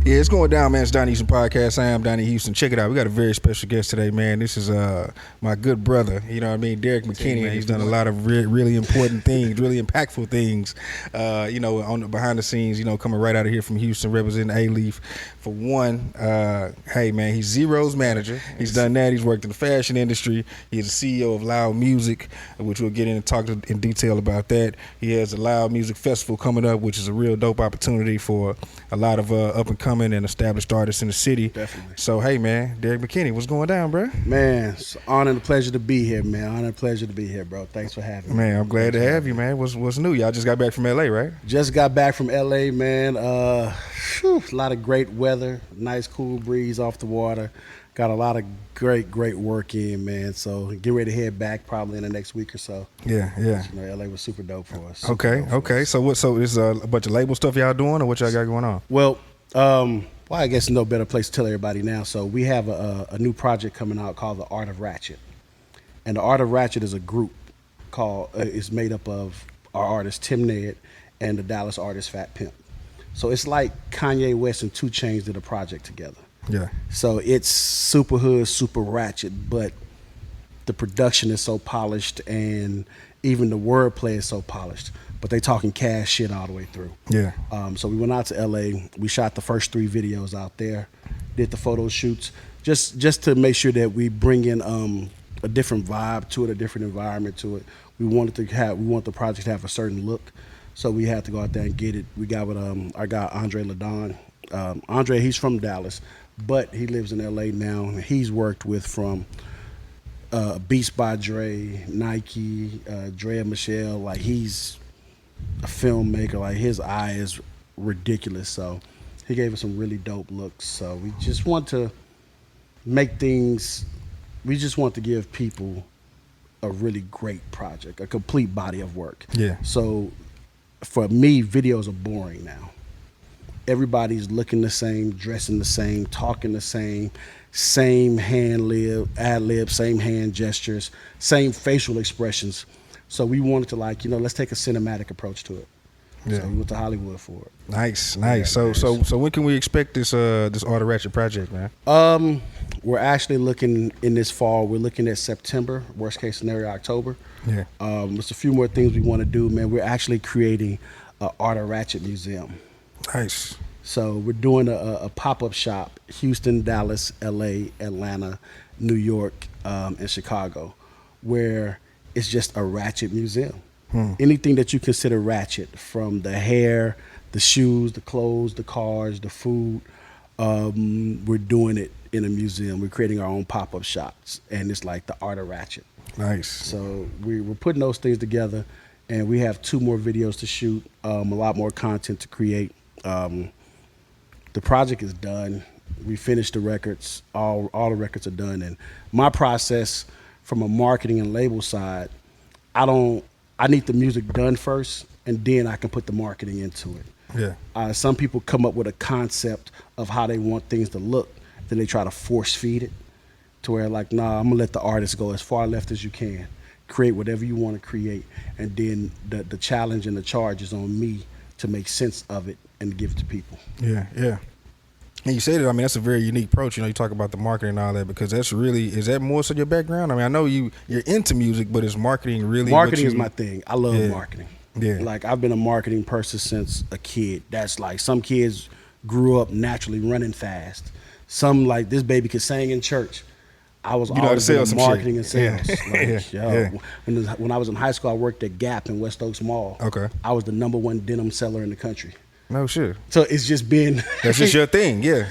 Yeah, it's going down, man. It's Donnie Houston Podcast. I am Donnie Houston. Check it out. We got a very special guest today, man. This is my good brother, you know what I mean, Derrick McKinney. He's done a lot of really important things, really impactful things, on the behind the scenes, coming right out of here from Houston, representing Alief. For one, hey, man, he's Zero's manager. He's done that. He's worked in the fashion industry. He's the CEO of L.O.U.D Music, which we'll get in and talk in detail about that. He has the L.O.U.D Music Festival coming up, which is a real dope opportunity for a lot of up-and-coming and established artists in the city. Definitely. So, hey, man, Derrick McKinney, what's going down, bro? Man, it's an honor and a pleasure to be here, man. Honor and pleasure to be here, bro. Thanks for having me. Man, I'm glad to have you, man. What's new? Y'all just got back from L.A., right? Just got back from L.A., man. A lot of great weather, nice cool breeze off the water. Got a lot of great work in, man. So get ready to head back probably in the next week or so. Yeah. LA was super dope for us. Okay. So is a bunch of label stuff y'all doing, or what y'all got going on? Well, I guess no better place to tell everybody now. So we have a new project coming out called the Art of Ratchet, and the Art of Ratchet is a group called is made up of our artist Tim Ned and the Dallas artist Fat Pimp. So it's like Kanye West and 2 Chainz did a project together. Yeah. So it's super hood, super ratchet, but the production is so polished and even the wordplay is so polished. But they talking cash shit all the way through. Yeah. So we went out to LA. We shot the first 3 videos out there, did the photo shoots, just to make sure that we bring in a different vibe to it, a different environment to it. We want the project to have a certain look. So we had to go out there and get it. We got with our guy Andre Ladon. Andre, he's from Dallas, but he lives in LA now. He's worked with from Beats by Dre, Nike, Dre and Michelle. Like, he's a filmmaker. Like, his eye is ridiculous. So he gave us some really dope looks. So we just want to give people a really great project, a complete body of work. Yeah. So for me, videos are boring now. Everybody's looking the same, dressing the same, talking the same ad lib, same hand gestures, same facial expressions. So we wanted to let's take a cinematic approach to it. Yeah. So we went to Hollywood for it. Nice. So when can we expect this Art of Ratchet project, man? We're actually looking in this fall. We're looking at September, worst case scenario, October. Yeah. There's a few more things we want to do, man. We're actually creating an Art of Ratchet museum. Nice. So we're doing a pop-up shop, Houston, Dallas, LA, Atlanta, New York, and Chicago, where it's just a ratchet museum. Anything that you consider ratchet, from the hair, the shoes, the clothes, the cars, the food, we're doing it in a museum. We're creating our own pop-up shops, and it's like the Art of Ratchet. Nice. So we're putting those things together, and we have 2 more videos to shoot, a lot more content to create. The project is done. We finished the records. All the records are done. And my process from a marketing and label side, I need the music done first, and then I can put the marketing into it. Yeah. Some people come up with a concept of how they want things to look, then they try to force feed it to where I'm gonna let the artist go as far left as you can. Create whatever you want to create, and then the challenge and the charge is on me to make sense of it and give it to people. Yeah. And you said it, that's a very unique approach. You talk about the marketing and all that, because is that more so your background? I know you're into music, but is marketing really Marketing is my thing. I love marketing. Yeah. Like, I've been a marketing person since a kid. That's like, some kids grew up naturally running fast. Some, like, this baby could sing in church. I was always in marketing and sales. Yeah. When I was in high school, I worked at Gap in West Oaks Mall. Okay. I was the #1 denim seller in the country. No shit. So it's just been that's just your thing. Yeah.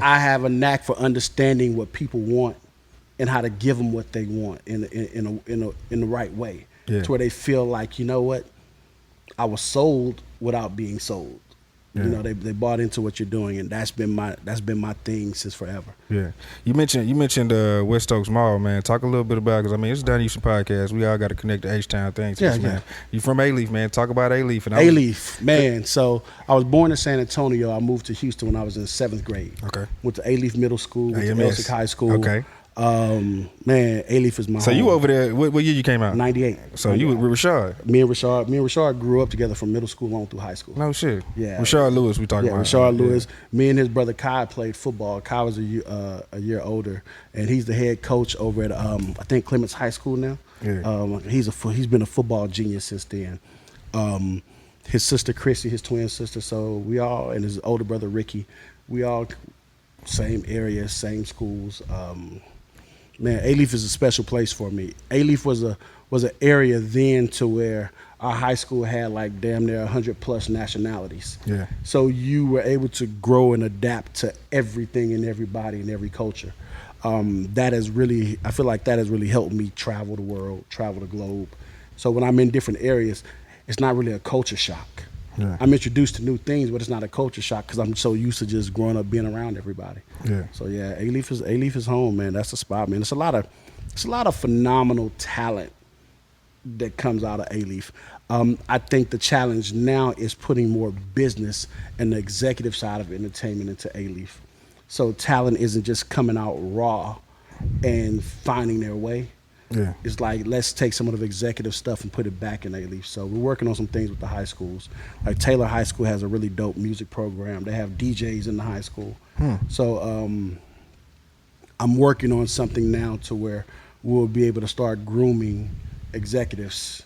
I have a knack for understanding what people want and how to give them what they want in the right way, to where they feel like, you know what, I was sold without being sold. Yeah. They bought into what you're doing, and that's been my thing since forever. Yeah. You mentioned West Oaks Mall, man. Talk a little bit about, because it's Donnie Houston Podcast. We all got to connect the H-Town things. Man. You from Alief, man. Talk about Alief. Alief, man. So I was born in San Antonio. I moved to Houston when I was in 7th grade. Okay. Went to Alief Middle School, went to Muzik High School. Okay. Man, Alief is my So home. you over there, what year you came out? 98. So you with Rashard? Me and Rashard grew up together from middle school on through high school. No shit. Yeah. Rashard Lewis we talking about. Rashard Lewis. Me and his brother Kai played football. Kai was a year older, and he's the head coach over at I think Clements High School now. Yeah. He's been a football genius since then. His sister Chrissy, his twin sister. So we all, and his older brother Ricky, we all same area, same schools. Man, Alief is a special place for me. Alief was an area then to where our high school had like damn near 100+ nationalities. Yeah. So you were able to grow and adapt to everything and everybody and every culture. That has really, I feel like that has really helped me travel the world, travel the globe. So when I'm in different areas, it's not really a culture shock. Yeah. I'm introduced to new things, but it's not a culture shock because I'm so used to just growing up being around everybody. Yeah. So yeah, Alief is home, man. That's the spot, man. It's a lot of phenomenal talent that comes out of Alief. I think the challenge now is putting more business and the executive side of entertainment into Alief. So talent isn't just coming out raw and finding their way. Yeah. It's like, let's take some of the executive stuff and put it back in Alief. So we're working on some things with the high schools. Like Taylor High School has a really dope music program. They have DJs in the high school. So I'm working on something now to where we'll be able to start grooming executives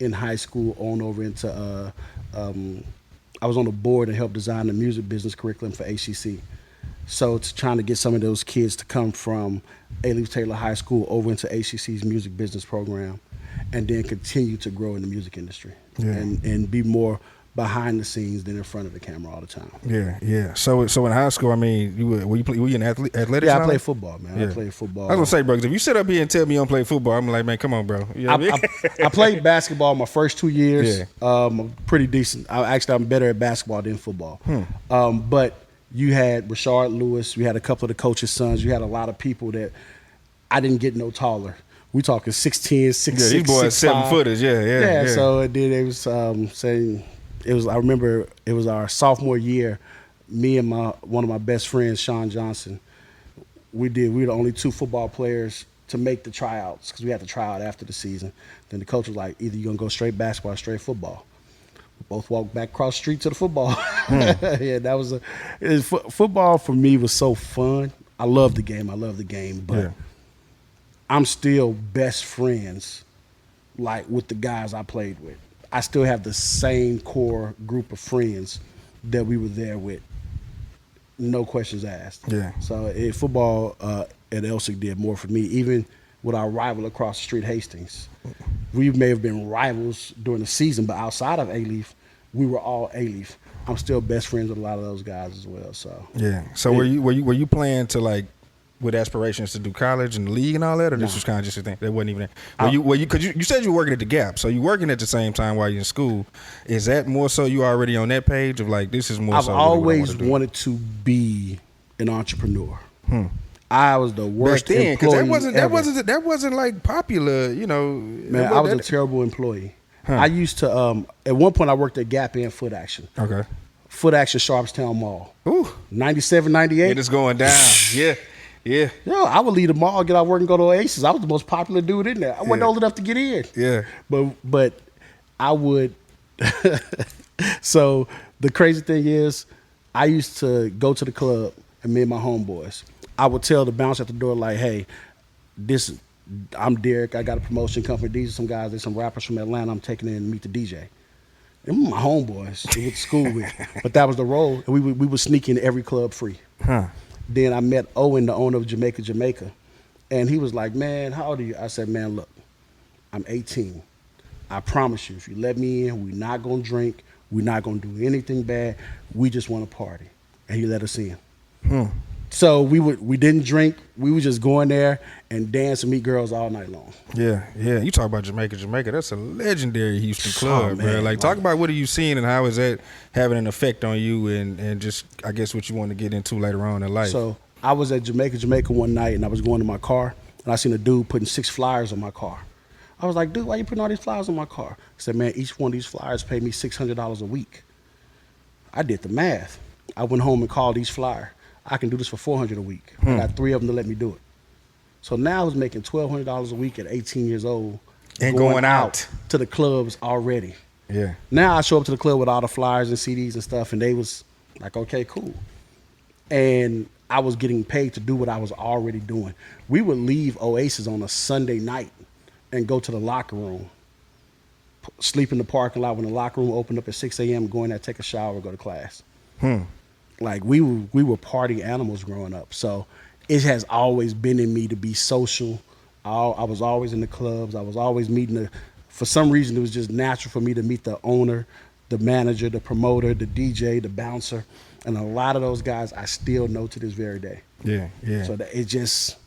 in high school on over into, I was on the board and helped design the music business curriculum for ACC. So it's trying to get some of those kids to come from Alief Taylor High School over into ACC's music business program and then continue to grow in the music industry and be more behind the scenes than in front of the camera all the time. Yeah, yeah. So in high school, I mean, were you an athletics? Yeah, I played football, man. Yeah. I played football. I was gonna say, bro, 'cause if you sit up here and tell me you don't play football, I'm like, man, come on, bro. You know what I mean? I played basketball my first 2 years. I'm pretty decent. I'm better at basketball than football. But you had Rashard Lewis. We had a couple of the coaches' sons. You had a lot of people that I didn't get no taller. We talking 6'10", 6'6", Yeah, these boys 7 footers. Yeah. So then they was saying it was. I remember it was our sophomore year. Me and one of my best friends, Sean Johnson. We were the only 2 football players to make the tryouts because we had to try out after the season. Then the coach was like, either you're gonna go straight basketball or straight football. Both walked back across the street to the football. Yeah, that was football for me was so fun. I love the game, but I'm still best friends like with the guys I played with. I still have the same core group of friends that we were there with. No questions asked. Yeah. So football at L.O.U.D did more for me, even with our rival across the street, Hastings. We may have been rivals during the season, but outside of Alief, we were all Alief. I'm still best friends with a lot of those guys as well. So yeah. So were you playing to like with aspirations to do college and the league and all that, or this was kind of just a thing that wasn't even? Because you said you were working at the Gap, so you working at the same time while you're in school. Is that more so you already on that page of like this is more? I've so always wanted to be an entrepreneur. I was the worst back then, employee that wasn't like popular, you know. Man, I was a terrible employee. I used to at one point I worked at Gap and Foot Action. Okay. Foot Action, Sharpstown Mall. Ooh. 97, 98. It is going down. Yeah. Yeah. Yo, I would leave the mall, get out of work, and go to Oasis. I was the most popular dude in there. I wasn't old enough to get in. Yeah. But I would. So the crazy thing is, I used to go to the club and me and my homeboys, I would tell the bouncer at the door like, hey, I'm Derrick. I got a promotion company. These are some guys. There's some rappers from Atlanta. I'm taking in to meet the DJ. And my homeboys we went to school with. But that was the role. And we would sneak in every club free. Then I met Owen, the owner of Jamaica. And he was like, man, how old are you? I said, man, look, I'm 18. I promise you, if you let me in, we're not going to drink. We're not going to do anything bad. We just want to party. And he let us in. So we didn't drink. We were just going there and dance and meet girls all night long. Yeah. You talk about Jamaica. That's a legendary Houston club, bro. Like, talk about what are you seeing and how is that having an effect on you and just, I guess, what you want to get into later on in life. So I was at Jamaica one night and I was going to my car and I seen a dude putting 6 flyers on my car. I was like, dude, why you putting all these flyers on my car? He said, man, each one of these flyers paid me $600 a week. I did the math. I went home and called each flyer. I can do this for $400 a week. I got 3 of them to let me do it. So now I was making $1,200 a week at 18 years old. And going out to the clubs already. Yeah. Now I show up to the club with all the flyers and CDs and stuff, and they was like, okay, cool. And I was getting paid to do what I was already doing. We would leave Oasis on a Sunday night and go to the locker room, sleep in the parking lot when the locker room opened up at 6 a.m., go in there, take a shower, go to class. Like we were party animals growing up. So it has always been in me to be social. I was always in the clubs. I was always meeting for some reason, it was just natural for me to meet the owner, the manager, the promoter, the DJ, the bouncer. And a lot of those guys I still know to this very day. Yeah. So that it's just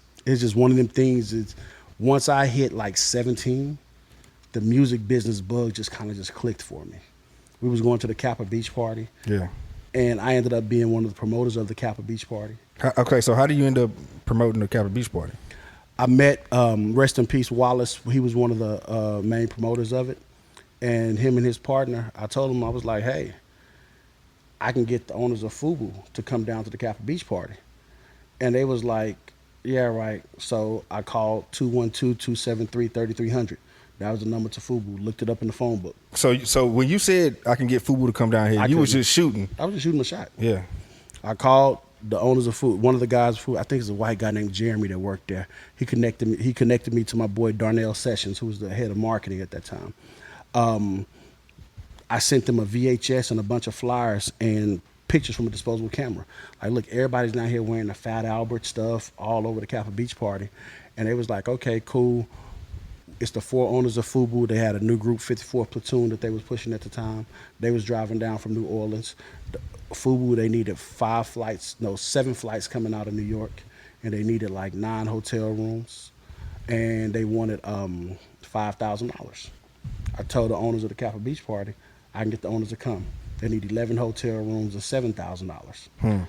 one of them things. Once I hit like 17, the music business bug just kind of just clicked for me. We was going to the Kappa Beach party. Yeah. And I ended up being one of the promoters of the Kappa Beach party. Okay, so how do you end up promoting the Kappa Beach party? I met, rest in peace, Wallace. He was one of the main promoters of it. And him and his partner, I told him, I was like, hey, I can get the owners of Fubu to come down to the Kappa Beach party. And they was like, yeah, right. So I called 212-273-3300. That was the number to Fubu. Looked it up in the phone book. So when you said I can get Fubu to come down here, you was just shooting. I was just shooting a shot. Yeah. I called the owners of Fubu. One of the guys, I think it's a white guy named Jeremy that worked there. He connected me to my boy Darnell Sessions, who was the head of marketing at that time. I sent them a VHS and a bunch of flyers and pictures from a disposable camera. Like, look, everybody's down here wearing the Fat Albert stuff all over the Kappa Beach party. And they was like, okay, cool. It's the 4 owners of Fubu. They had a new group, 54th Platoon, that they was pushing at the time. They was driving down from New Orleans. Fubu, they needed 7 flights coming out of New York. And they needed like 9 hotel rooms. And they wanted $5,000. I told the owners of the Kappa Beach party, I can get the owners to come. They need 11 hotel rooms and $7,000.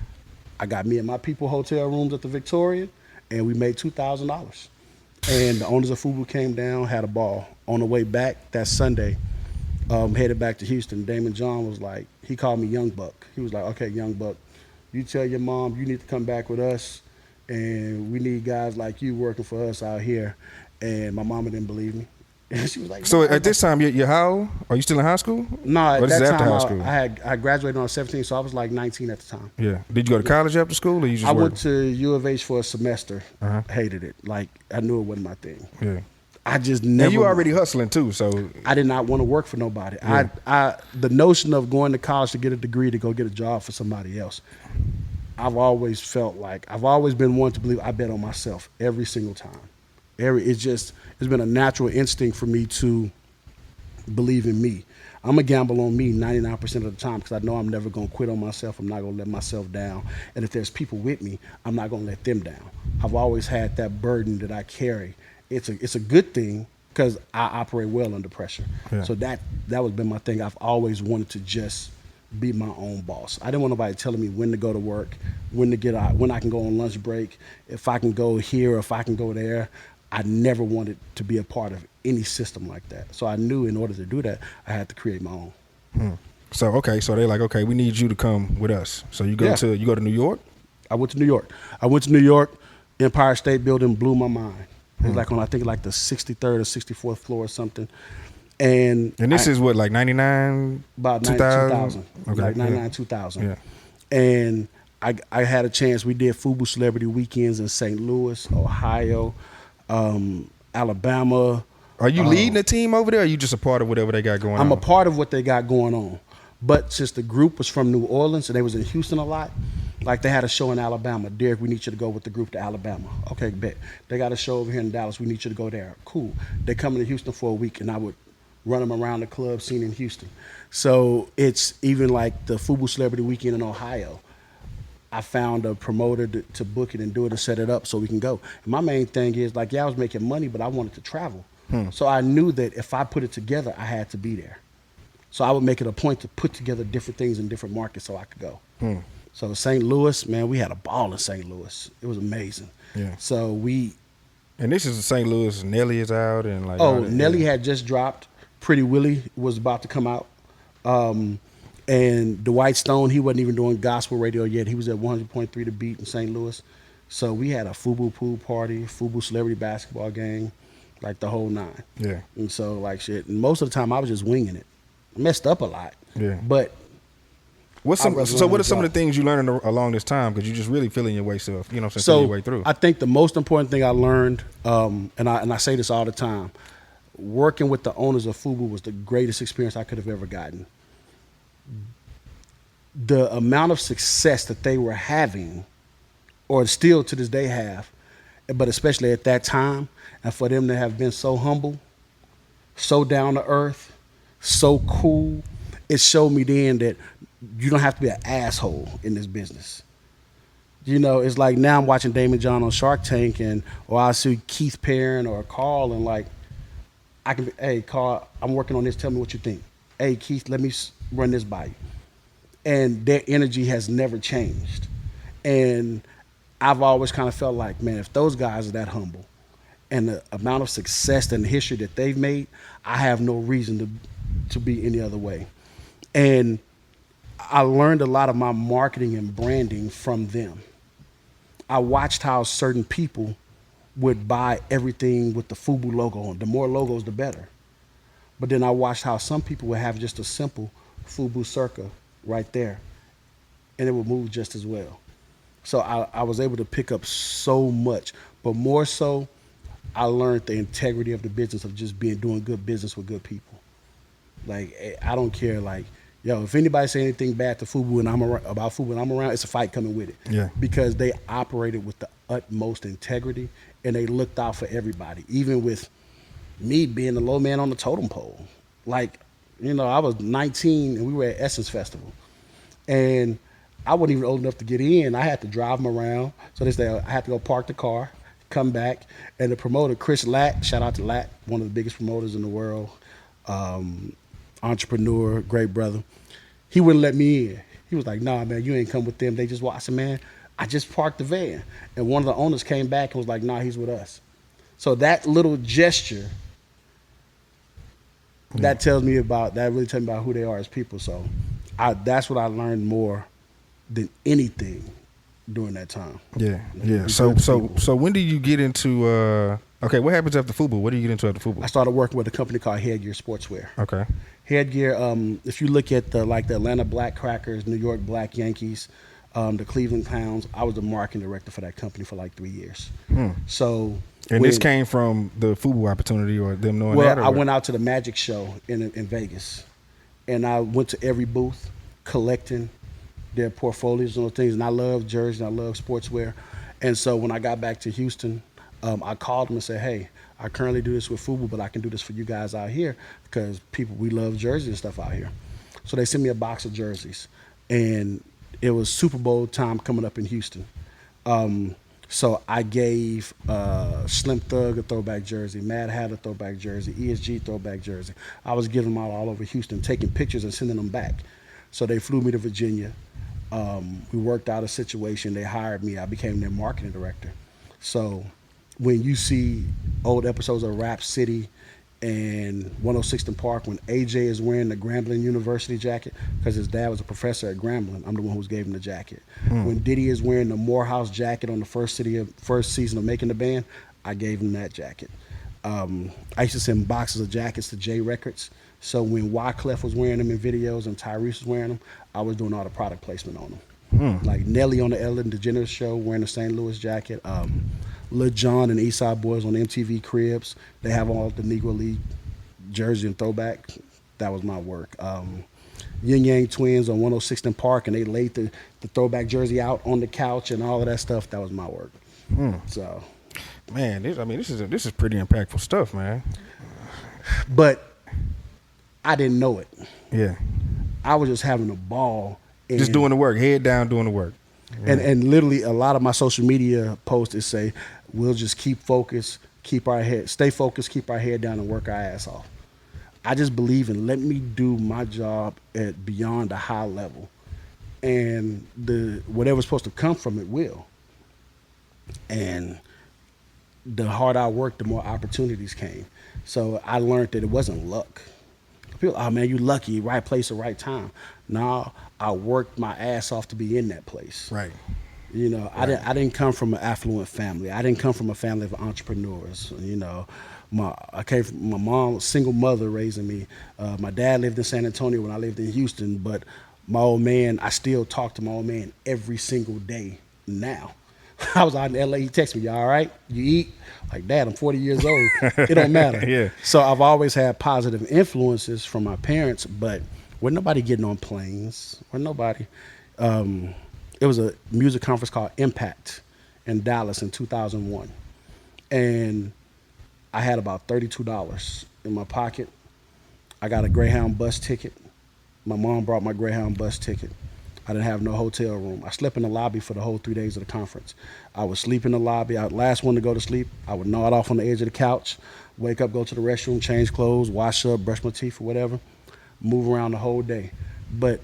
I got me and my people hotel rooms at the Victoria, and we made $2,000. And the owners of Fubu came down, had a ball. On the way back that Sunday, headed back to Houston, Damon John was like, he called me Young Buck. He was like, okay, Young Buck, you tell your mom you need to come back with us, and we need guys like you working for us out here. And my mama didn't believe me. And she was like, so at this time, you're how old? Are you still in high school? No, at or that after time, high school? I graduated when I was 17, so I was like 19 at the time. Yeah. Did you go to college after school, or you just I worked? went to U of H for a semester. Hated it. Like, I knew it wasn't my thing. Yeah. I just never. And you already hustling too, so. I did not want to work for nobody. Yeah. The notion of going to college to get a degree to go get a job for somebody else, I've always felt like, I've always been one to believe I bet on myself every single time. It's been a natural instinct for me to believe in me. I'm going to gamble on me 99% of the time because I know I'm never going to quit on myself. I'm not going to let myself down. And if there's people with me, I'm not going to let them down. I've always had that burden that I carry. It's a good thing because I operate well under pressure. Yeah. So that was been my thing. I've always wanted to just be my own boss. I didn't want nobody telling me when to go to work, when to get out, when I can go on lunch break, if I can go here, or if I can go there. I never wanted to be a part of any system like that. So I knew in order to do that, I had to create my own. So they're like, okay, we need you to come with us. So you go to New York? I went to New York. Empire State Building blew my mind. It was like on, I think, like the 63rd or 64th floor or something. And this is what, like 99? About 2000? Okay. Like 99, 2000. Yeah. And I had a chance. We did Fubu Celebrity Weekends in St. Louis, Ohio, Alabama. Are you leading the team over there, or are you just a part of whatever they got going on? I'm a part of what they got going on. But since the group was from New Orleans and they was in Houston a lot, like they had a show in Alabama. Derrick, we need you to go with the group to Alabama. Okay, bet. They got a show over here in Dallas. We need you to go there. Cool. They coming to Houston for a week, and I would run them around the club scene in Houston. So it's even like the Fubu Celebrity Weekend in Ohio. I found a promoter to book it and do it and set it up so we can go. And my main thing is, like, I was making money, but I wanted to travel. So I knew that if I put it together, I had to be there. So I would make it a point to put together different things in different markets so I could go. So St. Louis, man, we had a ball in St. Louis. It was amazing. Yeah. So And this is St. Louis. Nelly is out and like. Nelly had just dropped. Pretty Willie was about to come out. And Dwight Stone, he wasn't even doing gospel radio yet. He was at 100.3 The Beat in St. Louis. So we had a Fubu pool party, Fubu celebrity basketball game, like the whole nine. Yeah. And so like shit. And most of the time I was just winging it. Messed up a lot. Yeah. But what are some of the things you learned along this time? Because you're just really feeling your way feeling your way through. I think the most important thing I learned, and I say this all the time, working with the owners of Fubu was the greatest experience I could have ever gotten. The amount of success that they were having, or still to this day have, but especially at that time, and for them to have been so humble, so down to earth, so cool, it showed me then that you don't have to be an asshole in this business. You know, it's like now I'm watching Damon John on Shark Tank, or I see Keith Perrin or Carl, and like, I can be, hey, Carl, I'm working on this, tell me what you think. Hey, Keith, let me run this by you. And their energy has never changed. And I've always kind of felt like, man, if those guys are that humble and the amount of success and history that they've made, I have no reason to be any other way. And I learned a lot of my marketing and branding from them. I watched how certain people would buy everything with the Fubu logo on. The more logos, the better. But then I watched how some people would have just a simple Fubu circa right there, and it would move just as well. So I was able to pick up so much, but more so, I learned the integrity of the business of just doing good business with good people. Like, I don't care, like, yo, if anybody say anything bad to Fubu and about Fubu and I'm around, it's a fight coming with it. Yeah. Because they operated with the utmost integrity and they looked out for everybody, even with me being the low man on the totem pole. Like, you know, I was 19 and we were at Essence Festival. And I wasn't even old enough to get in. I had to drive them around. So they said I had to go park the car, come back. And the promoter, Chris Latt, shout out to Latt, one of the biggest promoters in the world, entrepreneur, great brother. He wouldn't let me in. He was like, nah, man, you ain't come with them. They just watched. I said, man, I just parked the van. And one of the owners came back and was like, nah, he's with us. So that little gesture, that really tells me about who they are as people. So that's what I learned more than anything during that time. Yeah, yeah. So when do you get into okay, what happens after Fubu? What do you get into after Fubu? I started working with a company called Headgear Sportswear. Okay. Headgear, if you look at the Atlanta Black Crackers, New York Black Yankees, the Cleveland Clowns, I was the marketing director for that company for like 3 years. So this came from the Fubu opportunity or them knowing that? Well, I went out to the Magic show in Vegas, and I went to every booth collecting their portfolios and those things, and I love jerseys, and I love sportswear. And so when I got back to Houston, I called them and said, hey, I currently do this with Fubu, but I can do this for you guys out here because we love jerseys and stuff out here. So they sent me a box of jerseys, and it was Super Bowl time coming up in Houston. So I gave Slim Thug a throwback jersey, Mad Hatter a throwback jersey, ESG throwback jersey. I was giving them out all over Houston, taking pictures and sending them back. So they flew me to Virginia. We worked out a situation. They hired me. I became their marketing director. So when you see old episodes of Rap City and 106th and Park, when AJ is wearing the Grambling University jacket, because his dad was a professor at Grambling, I'm the one who gave him the jacket. When Diddy is wearing the Morehouse jacket on the first season of Making the Band, I gave him that jacket. I used to send boxes of jackets to J Records. So when Wyclef was wearing them in videos and Tyrese was wearing them, I was doing all the product placement on them. Like Nelly on the Ellen DeGeneres show wearing the St. Louis jacket. Lil Jon and Eastside Boys on MTV Cribs. They have all the Negro League jersey and throwback. That was my work. Yin Yang Twins on 106th and Park, and they laid the throwback jersey out on the couch and all of that stuff. That was my work. So, man, this is pretty impactful stuff, man. But I didn't know it. Yeah. I was just having a ball. Just doing the work, head down, doing the work. Yeah. And literally a lot of my social media posts say, we'll just keep focused, stay focused, keep our head down and work our ass off. I just believe in let me do my job at beyond a high level. And whatever's supposed to come from it will. And the harder I worked, the more opportunities came. So I learned that it wasn't luck. People, oh man, you lucky, right place at right time. No, I worked my ass off to be in that place. Right. You know, I didn't come from an affluent family. I didn't come from a family of entrepreneurs. You know, I came from my mom, single mother raising me. My dad lived in San Antonio when I lived in Houston, but my old man, I still talk to my old man every single day now. I was out in LA, he texted me, "You all right? You eat?" Like, "Dad, I'm 40 years old. It don't matter." Yeah. So I've always had positive influences from my parents, but when nobody getting on planes, when nobody, it was a music conference called Impact in Dallas in 2001. And I had about $32 in my pocket. I got a Greyhound bus ticket. My mom brought my Greyhound bus ticket. I didn't have no hotel room. I slept in the lobby for the whole 3 days of the conference. I would sleep in the lobby. I was the last one to go to sleep. I would nod off on the edge of the couch, wake up, go to the restroom, change clothes, wash up, brush my teeth or whatever, move around the whole day. But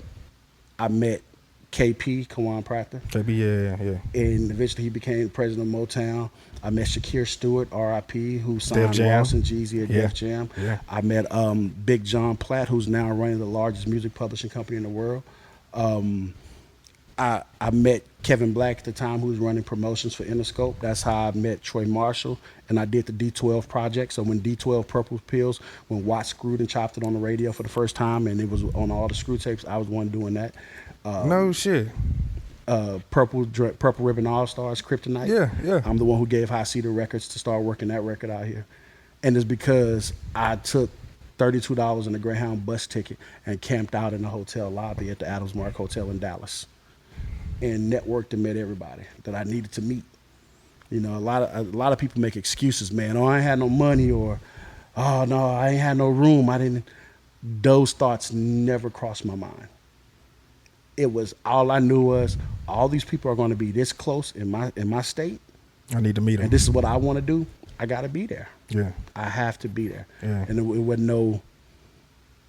I met KP, Kawan Prather. KP, yeah. And eventually he became president of Motown. I met Shakir Stewart, R.I.P., who signed Jam. Ross and Jeezy at Def Jam. Yeah. I met Big John Platt, who's now running the largest music publishing company in the world. I met Kevin Black at the time, who was running promotions for Interscope. That's how I met Troy Marshall, and I did the D12 project. So when D12 Purple Pills, when Watt screwed and chopped it on the radio for the first time, and it was on all the screw tapes, I was the one doing that. No shit. Purple Ribbon All Stars, Kryptonite. Yeah. I'm the one who gave High Cedar Records to start working that record out here. And it's because I took $32 in a Greyhound bus ticket and camped out in the hotel lobby at the Adams Mark Hotel in Dallas and networked and met everybody that I needed to meet. You know, a lot of people make excuses, man. "Oh, I ain't had no money," or "Oh, no, I ain't had no room. I didn't." Those thoughts never crossed my mind. It was, all I knew was, all these people are going to be this close in my state. I need to meet them. And this is what I want to do. I got to be there. Yeah. I have to be there. Yeah. And it wasn't no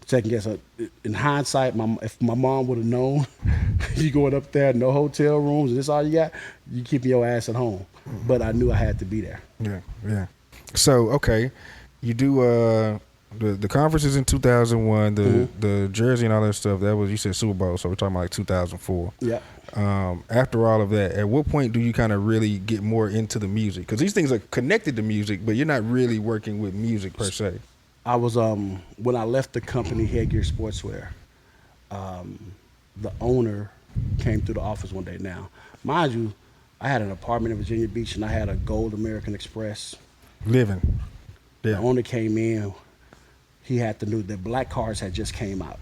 second guess. In hindsight, if my mom would have known, you going up there, no hotel rooms, and this all you got, you keeping your ass at home. But I knew I had to be there. Yeah. So, okay, you do the conferences in 2001, the jersey and all that stuff. That was, you said Super Bowl, so we're talking about like 2004. Yeah. After all of that, at what point do you kind of really get more into the music? Because these things are connected to music, but you're not really working with music per se. I was when I left the company Headgear Sportswear, the owner came through the office one day. Now, mind you, I had an apartment in Virginia Beach and I had a gold American Express. Living. Yeah. The owner came in. He had the black cars had just came out.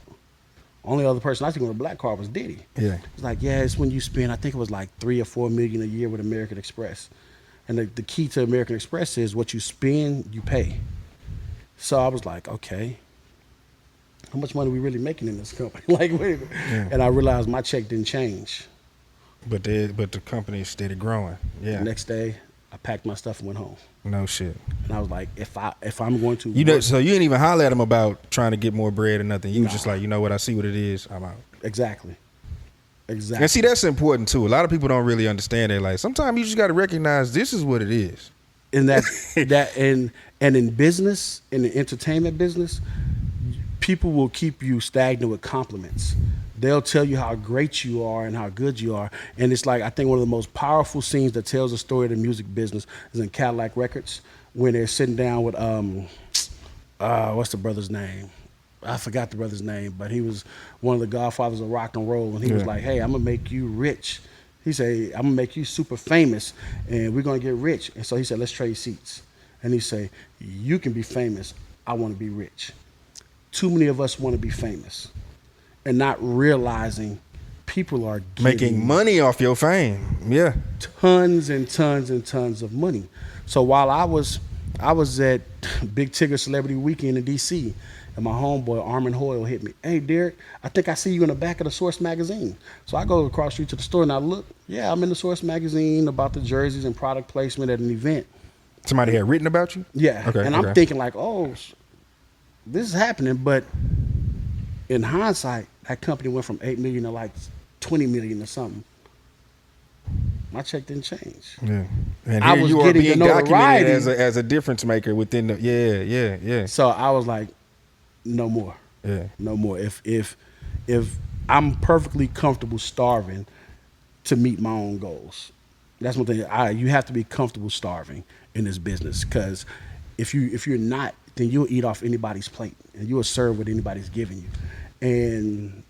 Only other person I seen with a black car was Diddy. Yeah. It's like, yeah, it's when you spend, I think it was like $3 or $4 million a year with American Express. And the key to American Express is what you spend, you pay. So I was like, okay, how much money are we really making in this company? Like, wait a minute. Yeah. And I realized my check didn't change. But the company is steady growing. Yeah. The next day, I packed my stuff and went home. No shit. And I was like, if I'm going to so you didn't even holler at him about trying to get more bread or nothing. You was just like, you know what, I see what it is, I'm out. Exactly. And see, that's important too. A lot of people don't really understand that. Like, sometimes you just got to recognize this is what it is. And and in business, in the entertainment business, people will keep you stagnant with compliments. They'll tell you how great you are and how good you are. And it's like, I think one of the most powerful scenes that tells the story of the music business is in Cadillac Records, when they're sitting down with, what's the brother's name? I forgot the brother's name, but he was one of the godfathers of rock and roll. And he was like, hey, I'm going to make you rich. He said, I'm going to make you super famous, and we're going to get rich. And so he said, let's trade seats. And he said, you can be famous. I want to be rich. Too many of us want to be famous and not realizing people are making money off your fame. Yeah. Tons and tons and tons of money. So while I was at Big Tigger Celebrity Weekend in D.C., and my homeboy Armin Hoyle hit me. Hey, Derrick, I think I see you in the back of the Source magazine. So I go across the street to the store and I look. Yeah, I'm in the Source magazine about the jerseys and product placement at an event. Somebody had written about you? Yeah. Okay. And I'm thinking like, oh, this is happening. But in hindsight, that company went from $8 million to like $20 million or something. My check didn't change. Yeah. And I here was you are getting being the notoriety documented as a difference maker within the yeah. So I was like, no more. Yeah. No more. If I'm perfectly comfortable starving, to meet my own goals. That's one thing. You have to be comfortable starving in this business, because if you're not, then you'll eat off anybody's plate and you'll serve what anybody's giving you, and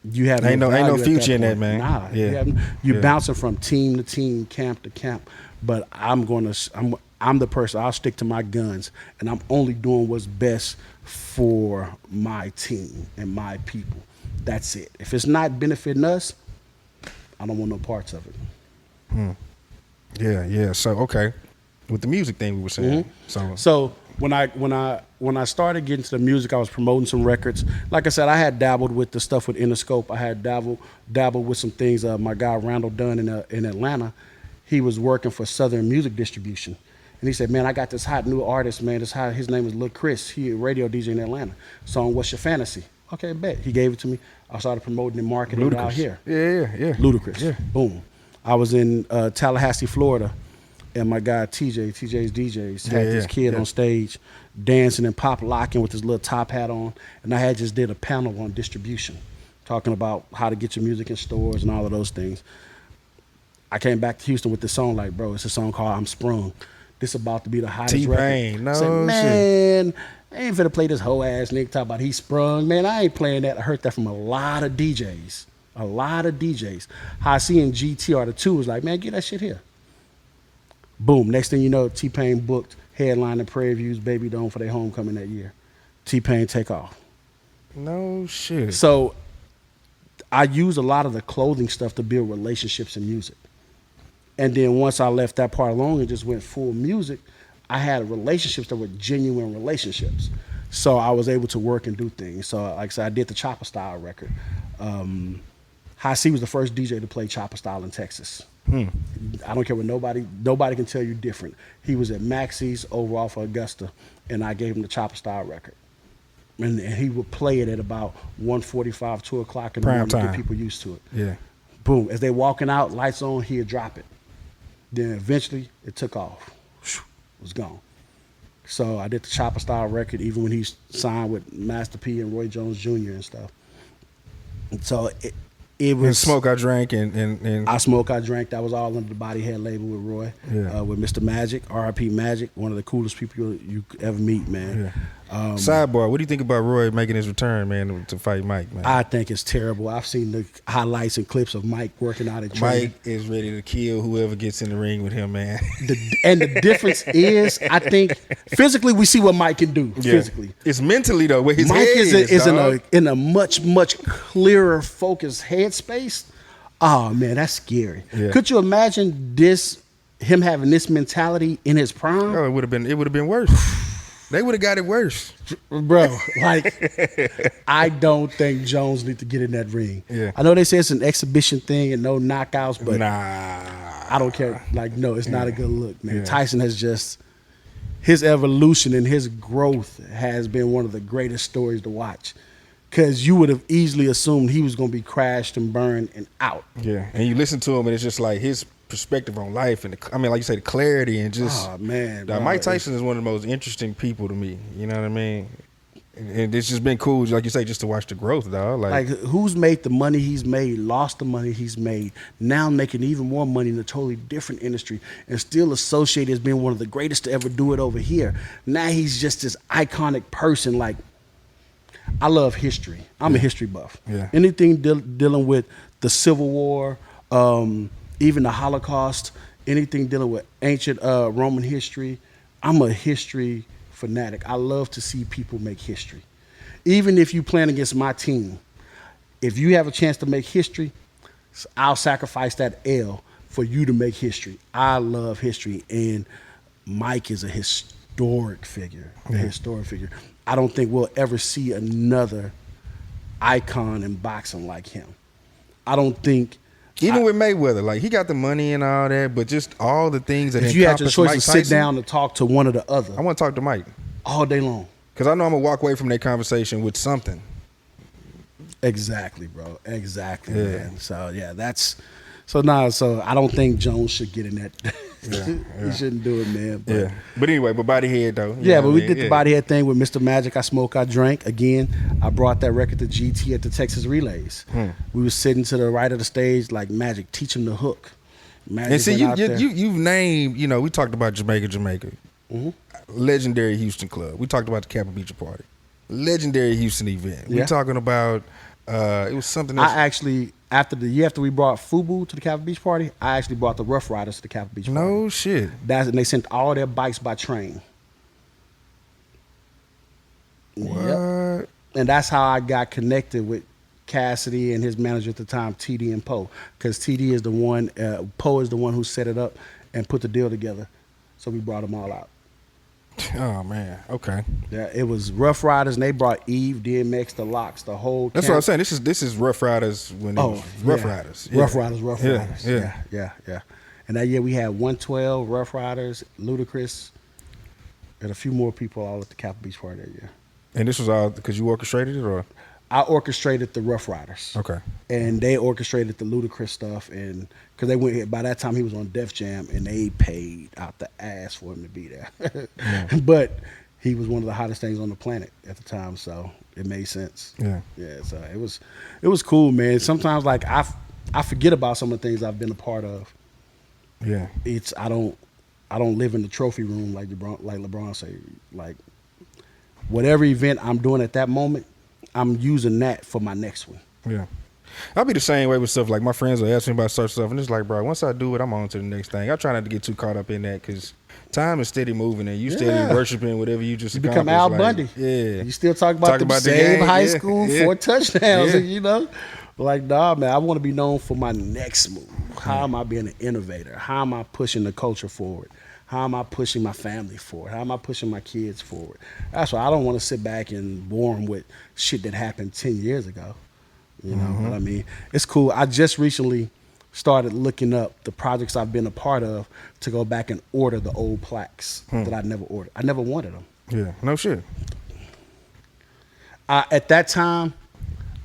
you have ain't no future in that, point. man. Nah, Yeah. you're bouncing from team to team, camp to camp. But I'm the person. I'll stick to my guns, and I'm only doing what's best for my team and my people. That's it. If it's not benefiting us, I don't want no parts of it. Yeah. So okay, with the music thing we were saying. So when I started getting to the music, I was promoting some records. Like I said, I had dabbled with the stuff with Interscope. I had dabbled with some things. My guy Randall Dunn in Atlanta, he was working for Southern Music Distribution, and he said, "Man, I got this hot new artist, man. His name is Lil Chris. He a radio DJ in Atlanta. Song What's Your Fantasy?" Okay, bet. He gave it to me. I started promoting and marketing it out here. Yeah. Ludacris. Yeah. Boom. I was in Tallahassee, Florida, and my guy TJ's DJs had this kid on stage dancing and pop locking with his little top hat on, and I had just did a panel on distribution, talking about how to get your music in stores and all of those things. I came back to Houston with this song, like, bro, it's a song called I'm Sprung. This about to be the hottest record. No said, man, I ain't finna play this whole ass nigga talk about he sprung. Man, I ain't playing that. I heard that from a lot of DJs. Hassy and GT are the two was like, man, get that shit here. Boom. Next thing you know, T-Pain booked headline and Prairie View's Baby Dome for their homecoming that year. T-Pain take off. No shit. So I use a lot of the clothing stuff to build relationships in music. And then once I left that part alone and just went full music, I had relationships that were genuine relationships. So I was able to work and do things. So like I said, I did the Chopper Style record. Hassy was the first DJ to play Chopper Style in Texas. I don't care what nobody can tell you different. He was at Maxie's over off of Augusta, and I gave him the Chopper Style record. And he would play it at about 1:45, 2 o'clock in the morning to get people used to it. Yeah. Boom. As they walking out, lights on, he'd drop it. Then eventually it took off. It was gone. So I did the Chopper Style record even when he signed with Master P and Roy Jones Jr. and stuff. And so it was... And Smoke I Drank and... I Smoke I Drank. That was all under the Body Head label with Roy. Yeah. With Mr. Magic, R.I.P. Magic, one of the coolest people you ever meet, man. Yeah. Sidebar, what do you think about Roy making his return, man, to fight Mike, man? I think it's terrible. I've seen the highlights and clips of Mike working out at training. Mike is ready to kill whoever gets in the ring with him, man. And the difference is, I think, physically we see what Mike can do. Yeah. Physically, it's mentally though. Where his Mike head is dog. in a much clearer, focused headspace. Oh man, that's scary. Yeah. Could you imagine him having this mentality in his prime? Oh, it would have been worse. They would have got it worse. Bro, like, I don't think Jones need to get in that ring. Yeah. I know they say it's an exhibition thing and no knockouts, but nah, I don't care. Like, no, it's not a good look, man. Yeah. Tyson has just, his evolution and his growth has been one of the greatest stories to watch. Because you would have easily assumed he was going to be crashed and burned and out. Yeah, and you listen to him, and it's just like his perspective on life, and like you say, the clarity and just. Oh man, Mike Tyson is one of the most interesting people to me. You know what I mean? And it's just been cool, like you say, just to watch the growth, dog. Like who's made the money he's made, lost the money he's made, now making even more money in a totally different industry, and still associated as being one of the greatest to ever do it over here. Now he's just this iconic person. Like, I love history. I'm a history buff. Yeah. Anything dealing with the Civil War, even the Holocaust, anything dealing with ancient Roman history, I'm a history fanatic. I love to see people make history. Even if you playing against my team, if you have a chance to make history, I'll sacrifice that L for you to make history. I love history, and Mike is a historic figure. I don't think we'll ever see another icon in boxing like him. I don't think... Even with Mayweather, like, he got the money and all that, but just all the things that if you had your choice Mike to sit Tyson, down and talk to one or the other, I want to talk to Mike all day long. because I know I'm gonna walk away from that conversation with something. Exactly, bro. Exactly, Yeah. man. So yeah, that's So I don't think Jones should get in that. Yeah. He shouldn't do it, man. But, Yeah. But anyway, but Body Head though. yeah, but we did the Body Head thing with Mr. Magic. I Smoke, I Drank. Again, I brought that record to GT at the Texas Relays. We was sitting to the right of the stage like Magic, teach him the hook. Magic And see, went out there. you've named, we talked about Jamaica. Mm-hmm. Legendary Houston Club. We talked about the Kappa Beach Party. Legendary Houston event. Yeah. We're talking about, it was something else. I actually, after the year after we brought Fubu to the Kappa Beach Party, I actually brought the Rough Riders to the Kappa Beach Party. No shit. And they sent all their bikes by train. What? Yep. And that's how I got connected with Cassidy and his manager at the time, TD and Poe. Because TD is the one, Poe is the one who set it up and put the deal together. So we brought them all out. Oh man. Okay. Yeah, it was Rough Riders, and they brought Eve, DMX, the Locks, the whole. That's what I'm saying. This is Rough Riders when it was Rough Riders. Rough Riders. Yeah. Yeah. And that year we had 112, Rough Riders, Ludacris, and a few more people all at the Kappa Beach Party that year. And this was all because you orchestrated it, or? I orchestrated the Rough Riders. Okay. And they orchestrated the Ludacris stuff, and because they went, by that time he was on Def Jam, and they paid out the ass for him to be there. But he was one of the hottest things on the planet at the time, so it made sense. Yeah. So it was cool, man. Sometimes like I forget about some of the things I've been a part of. Yeah. I don't live in the trophy room like LeBron say. Like whatever event I'm doing at that moment, I'm using that for my next one. Yeah. I'll be the same way with stuff. Like my friends will ask me about such stuff, and it's like, bro, once I do it, I'm on to the next thing. I try not to get too caught up in that because time is steady moving, and you steady worshiping whatever you just accomplished. Become Al Bundy. Yeah. You still talk about the same high school, 4 touchdowns, and, like, nah, man, I want to be known for my next move. How am I being an innovator? How am I pushing the culture forward? How am I pushing my family forward? How am I pushing my kids forward? That's why I don't want to sit back and bore them with shit that happened 10 years ago. You know what I mean? It's cool. I just recently started looking up the projects I've been a part of to go back and order the old plaques that I never ordered. I never wanted them. Yeah, no shit. At that time,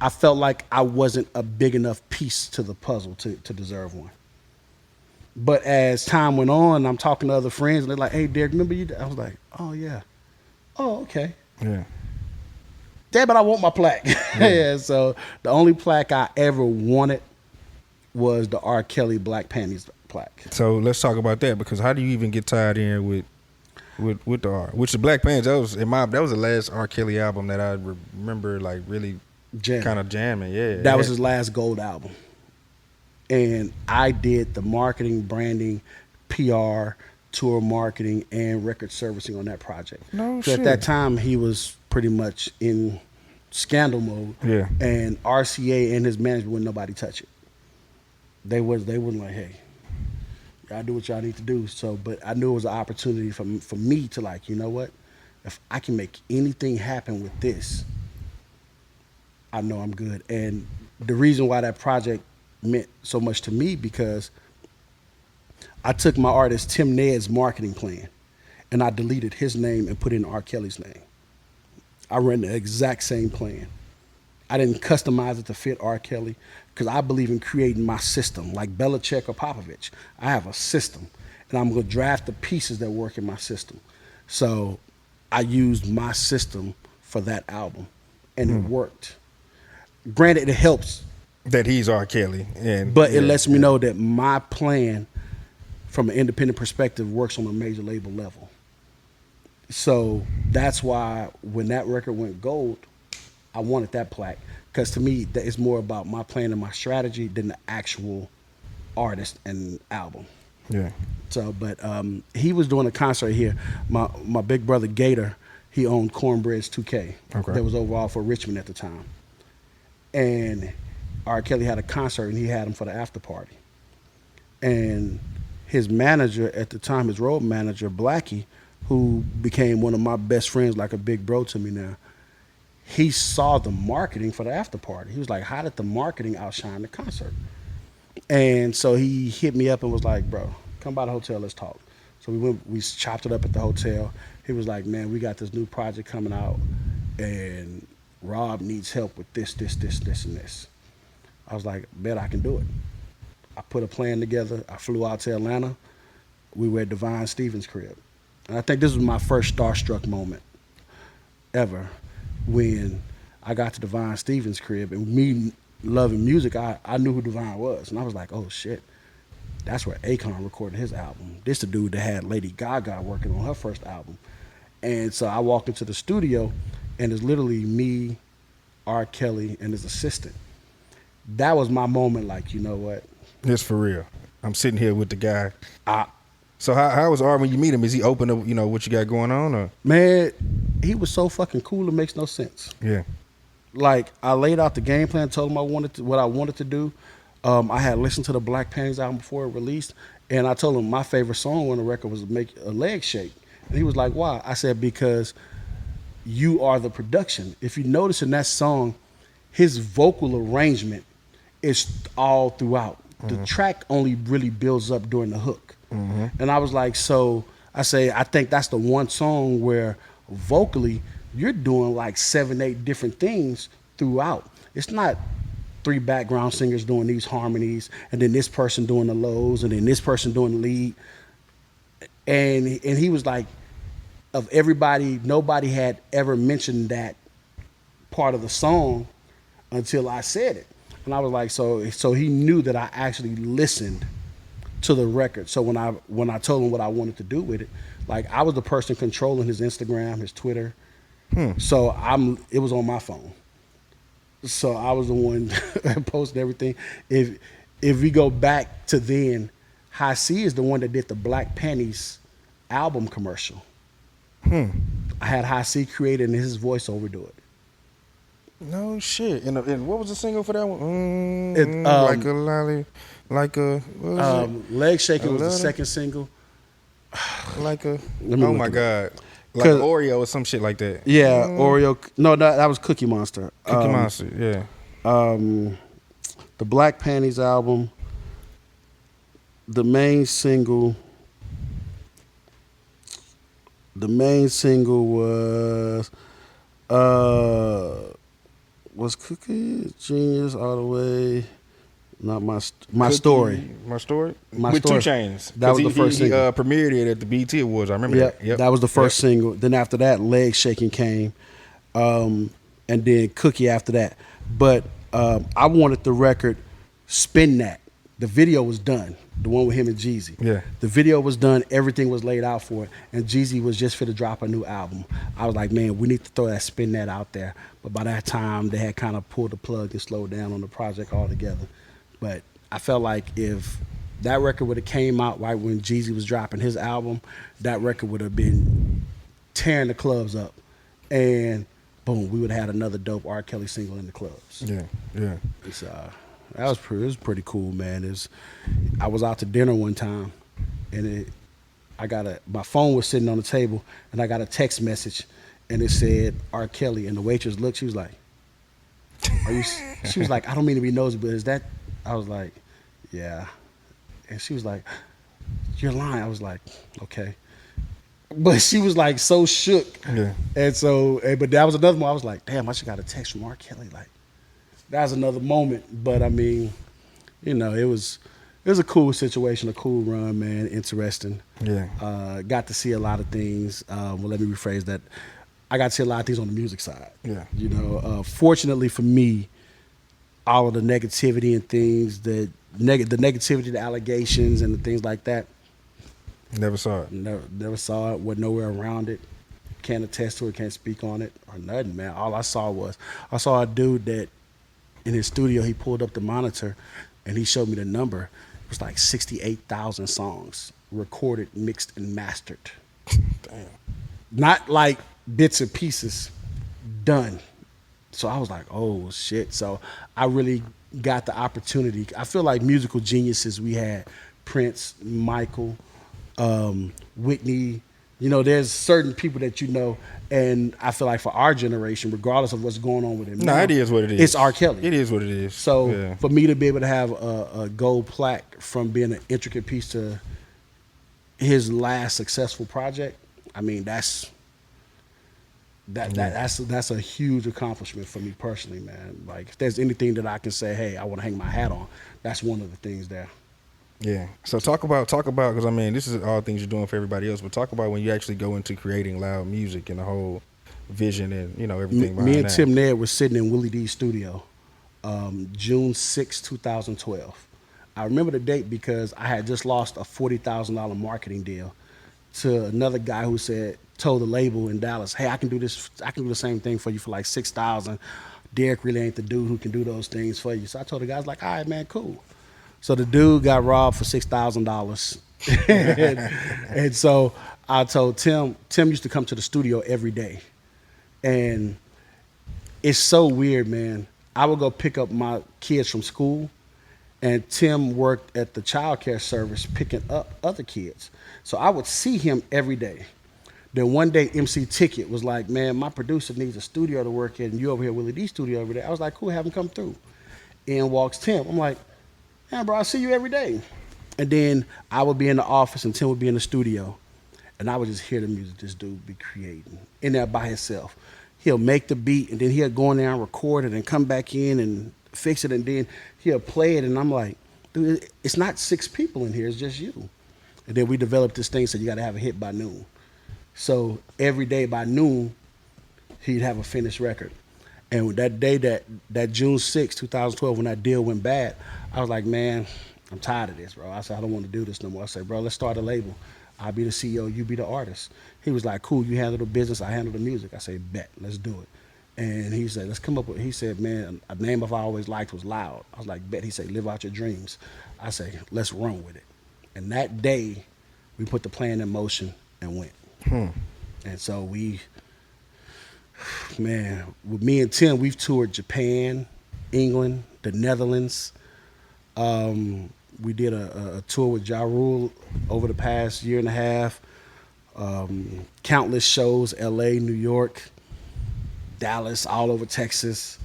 I felt like I wasn't a big enough piece to the puzzle to deserve one. But as time went on, I'm talking to other friends, and they're like, "Hey, Derrick, remember you?" I was like, "Oh yeah, oh okay." Yeah. Damn it, I want my plaque. Yeah. So the only plaque I ever wanted was the R.Kelly Black Panties plaque. So let's talk about that, because how do you even get tied in with the R? Which the Black Panties, that was the last R. Kelly album that I remember like really kind of jamming. Yeah. That was his last gold album. And I did the marketing, branding, PR, tour marketing, and record servicing on that project. No shit. At that time, he was pretty much in scandal mode. Yeah. And RCA and his management wouldn't nobody touch it. They wouldn't like, hey, y'all do what y'all need to do. So, but I knew it was an opportunity for me to like, you know what? If I can make anything happen with this, I know I'm good. And the reason why that project meant so much to me, because I took my artist Tim Ned's marketing plan and I deleted his name and put in R. Kelly's name. I ran the exact same plan. I didn't customize it to fit R. Kelly because I believe in creating my system, like Belichick or Popovich. I have a system, and I'm going to draft the pieces that work in my system. So I used my system for that album, and it worked. Granted, it helps that he's R. Kelly, but it lets me know that my plan from an independent perspective works on a major label level. So that's why when that record went gold, I wanted that plaque, because to me, that is more about my plan and my strategy than the actual artist and album. Yeah. So, but he was doing a concert here. My big brother Gator, he owned Cornbread's 2K. Okay. That was overall for Richmond at the time. And R. Kelly had a concert, and he had him for the after party. And his manager at the time, his road manager, Blackie, who became one of my best friends, like a big bro to me now, he saw the marketing for the after party. He was like, how did the marketing outshine the concert? And so he hit me up and was like, bro, come by the hotel, let's talk. So we chopped it up at the hotel. He was like, man, we got this new project coming out, and Rob needs help with this, and this. I was like, bet I can do it. I put a plan together. I flew out to Atlanta. We were at Divine Stevens' crib. And I think this was my first starstruck moment ever when I got to Divine Stevens' crib. And me loving music, I knew who Divine was. And I was like, oh, shit. That's where Akon recorded his album. This the dude that had Lady Gaga working on her first album. And so I walked into the studio, and it's literally me, R.Kelly, and his assistant. That was my moment, like, you know what? It's for real. I'm sitting here with the guy. I, So how was R when you meet him? Is he open to, you know, what you got going on? Or? Man, he was so fucking cool, it makes no sense. Yeah. Like, I laid out the game plan, told him what I wanted to do. I had listened to the Black Panties album before it released, and I told him my favorite song on the record was Make a Leg Shake. And he was like, why? I said, because you are the production. If you notice in that song, his vocal arrangement is all throughout. The track only really builds up during the hook. And I was like, so I say, I think that's the one song where vocally you're doing like 7, 8 different things throughout. It's not 3 background singers doing these harmonies and then this person doing the lows and then this person doing the lead. And he was like, of everybody, nobody had ever mentioned that part of the song until I said it. And I was like, so he knew that I actually listened to the record. So when I told him what I wanted to do with it, like I was the person controlling his Instagram, his Twitter. So it was on my phone. So I was the one posting everything. If we go back to then, High C is the one that did the Black Panties album commercial. I had High C created and his voiceover do it. No shit. And what was the single for that one? Like a lolly, like a what was it? Leg Shaking was the second single. Like a me my look god, like Oreo or some shit like that. Yeah, Oreo. No, that was Cookie Monster. Cookie Monster. Yeah. The Black Panties album. The main single was Cookie Genius all the way. Not my Cookie, story. My story. My with story. 2 Chainz. That was the first he single. premiered it at the BET Awards. I remember that. Yep. That was the first single. Then after that, Leg Shaking came, and then Cookie after that. But I wanted the record Spin That. The video was done. The one with him and Jeezy. Yeah. The video was done. Everything was laid out for it. And Jeezy was just for to drop a new album. I was like, man, we need to throw that Spin That out there. But by that time, they had kind of pulled the plug and slowed down on the project altogether. But I felt like if that record would have came out right when Jeezy was dropping his album, that record would have been tearing the clubs up. And boom, we would have had another dope R. Kelly single in the clubs. Yeah. Yeah. It's, it was pretty cool, man. I was out to dinner one time, and my phone was sitting on the table, and I got a text message, and it said R. Kelly, and the waitress looked, she was like, she was like, I don't mean to be nosy, but is that, I was like, yeah. And she was like, you're lying. I was like, okay. But she was like so shook. Yeah. And so, but that was another one. I was like, damn, I should got a text from R. Kelly. Like, that was another moment. But I mean, you know, it was a cool situation, a cool run, man. Interesting. Yeah. Got to see a lot of things. Well, let me rephrase that. I got to see a lot of things on the music side. Yeah. You know, fortunately for me, all of the negativity and things, the negativity, the allegations and the things like that. Never saw it. Never saw it. Was nowhere around it. Can't attest to it. Can't speak on it or nothing, man. All I saw a dude that in his studio, he pulled up the monitor and he showed me the number. It was like 68,000 songs recorded, mixed, and mastered. Damn. Not like bits and pieces, done. So I was like, oh, shit. So I really got the opportunity. I feel like musical geniuses we had, Prince, Michael, Whitney. You know, there's certain people that you know, and I feel like for our generation, regardless of what's going on with it now, it is what it is. It's R. Kelly. It is what it is. So for me to be able to have a gold plaque from being an intricate piece to his last successful project, I mean, that's a huge accomplishment for me personally, man. Like, if there's anything that I can say, hey, I want to hang my hat on, that's one of the things there. Yeah. So talk about because I mean this is all things you're doing for everybody else, but talk about when you actually go into creating loud music and the whole vision and everything Me behind and that. Tim Ned were sitting in Willie D's studio, June 6, 2012. I remember the date because I had just lost a $40,000 marketing deal to another guy who told the label in Dallas, "Hey, I can do this. I can do the same thing for you for like 6,000. Derrick really ain't the dude who can do those things for you." So I told the guys like, "All right, man, cool." So the dude got robbed for $6,000, and so I told Tim. Tim used to come to the studio every day, and it's so weird, man. I would go pick up my kids from school, and Tim worked at the child care service picking up other kids. So I would see him every day. Then one day, MC Ticket was like, "Man, my producer needs a studio to work in, and you over here at Willie D studio every day." I was like, "Cool, have him come through." In walks Tim. I'm like, "Man, bro, I see you every day." And then I would be in the office, and Tim would be in the studio. And I would just hear the music this dude be creating in there by himself. He'll make the beat, and then he'll go in there and record it and come back in and fix it, and then he'll play it. And I'm like, "Dude, it's not 6 people in here, it's just you." And then we developed this thing, so you got to have a hit by noon. So every day by noon, he'd have a finished record. And that day, that June 6, 2012, when that deal went bad, I was like, "Man, I'm tired of this, bro." I said, "I don't want to do this no more." I said, "Bro, let's start a label. I'll be the CEO, you be the artist." He was like, "Cool, you handle the business, I handle the music." I said, "Bet, let's do it." And he said, "Let's come up with," he said, "Man, a name I always liked was L.O.U.D." I was like, "Bet." He said, "Live out your dreams." I say, "Let's run with it." And that day, we put the plan in motion and went. And so man, with me and Tim, we've toured Japan, England, the Netherlands. We did a tour with Ja Rule over the past year and a half. Countless shows, L.A., New York, Dallas, all over Texas.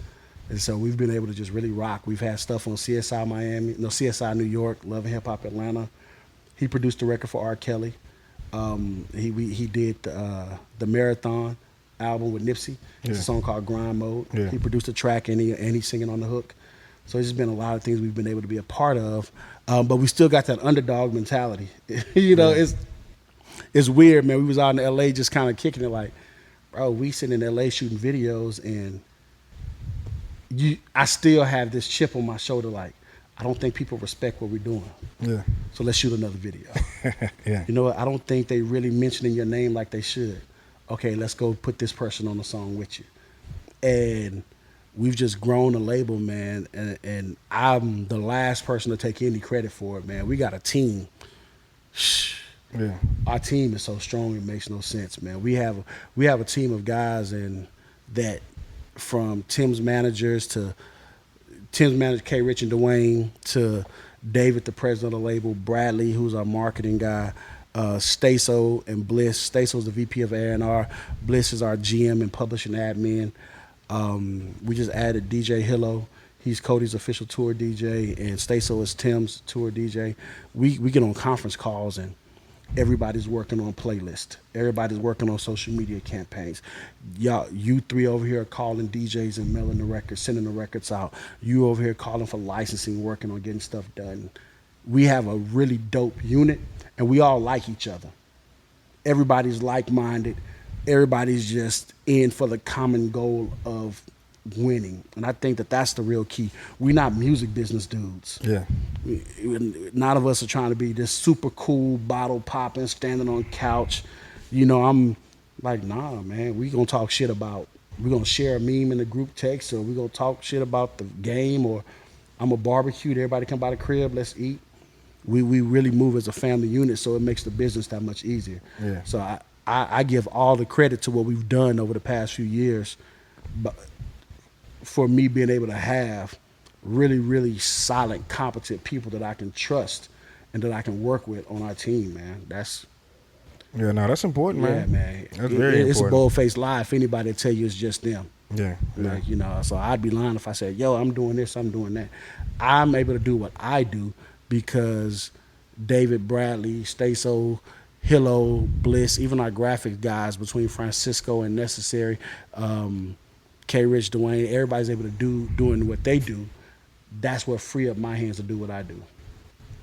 And so we've been able to just really rock. We've had stuff on CSI Miami, no, CSI New York, Love and Hip Hop Atlanta. He produced the record for R.Kelly. He did the Marathon album with Nipsey. It's a song called Grind Mode. Yeah. He produced the track, and he's singing on the hook. So it's just been a lot of things we've been able to be a part of. But we still got that underdog mentality. It's weird, man. We was out in L.A. just kind of kicking it like, bro, we sitting in L.A. shooting videos, and I still have this chip on my shoulder like, I don't think people respect what we're doing. Yeah. So let's shoot another video. Yeah. You know what? I don't think they really mentioning your name like they should. Okay, let's go put this person on the song with you. And we've just grown the label, man. And I'm the last person to take any credit for it, man. We got a team. Yeah. Our team is so strong it makes no sense, man. We have a team of guys, and that from Tim's manager K. Rich and Dwayne, to David, the president of the label, Bradley, who's our marketing guy, Staso and Bliss. Staso's the VP of A&R. Bliss is our GM and publishing admin. We just added DJ Hillo. He's Cody's official tour DJ, and Staso is Tim's tour DJ. We get on conference calls, and everybody's working on playlists. Everybody's working on social media campaigns. You three over here are calling DJs and mailing the records, sending the records out. You over here calling for licensing, working on getting stuff done. We have a really dope unit, and we all like each other. Everybody's like-minded. Everybody's just in for the common goal of winning. And I think that that's the real key. We're not music business dudes. Yeah. None of us are trying to be this super cool, bottle popping, standing on couch. I'm like, nah, man, we're going to share a meme in the group text, or we're going to talk shit about the game, or I'm a barbecue. Everybody come by the crib, let's eat. We really move as a family unit, so it makes the business that much easier. Yeah. So I give all the credit to what we've done over the past few years, but for me being able to have really, really solid, competent people that I can trust and that I can work with on our team, man. That's important, man. Yeah, man. That's very important. It's a bold-faced lie if anybody tell you it's just them. Yeah. Like, so I'd be lying if I said, yo, I'm doing this, I'm doing that. I'm able to do what I do because David, Bradley, Staso, Hillo, Bliss, even our graphics guys between Francisco and Necessary, K. Rich, Dwayne, everybody's able to doing what they do. That's what free up my hands to do what I do.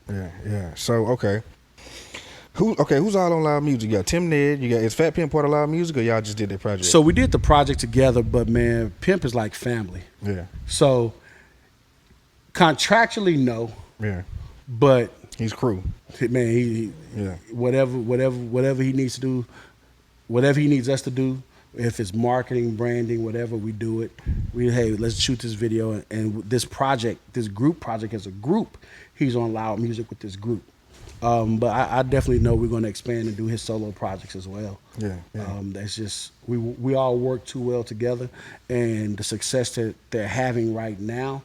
Yeah. So who's all on Loud Music? You got Tim Ned. You got is Fat Pimp part of Loud Music, or y'all just did that project? So we did the project together, but man, Pimp is like family. Yeah. So contractually, no. Yeah. But He's crew. man, he whatever he needs to do, whatever he needs us to do. If it's marketing, branding, whatever, we do it. Hey, let's shoot this video. And this project, this group project as a group, he's on Loud Music with this group. But I definitely know we're going to expand and do his solo projects as well. Yeah. That's just we all work too well together, and the success that they're having right now,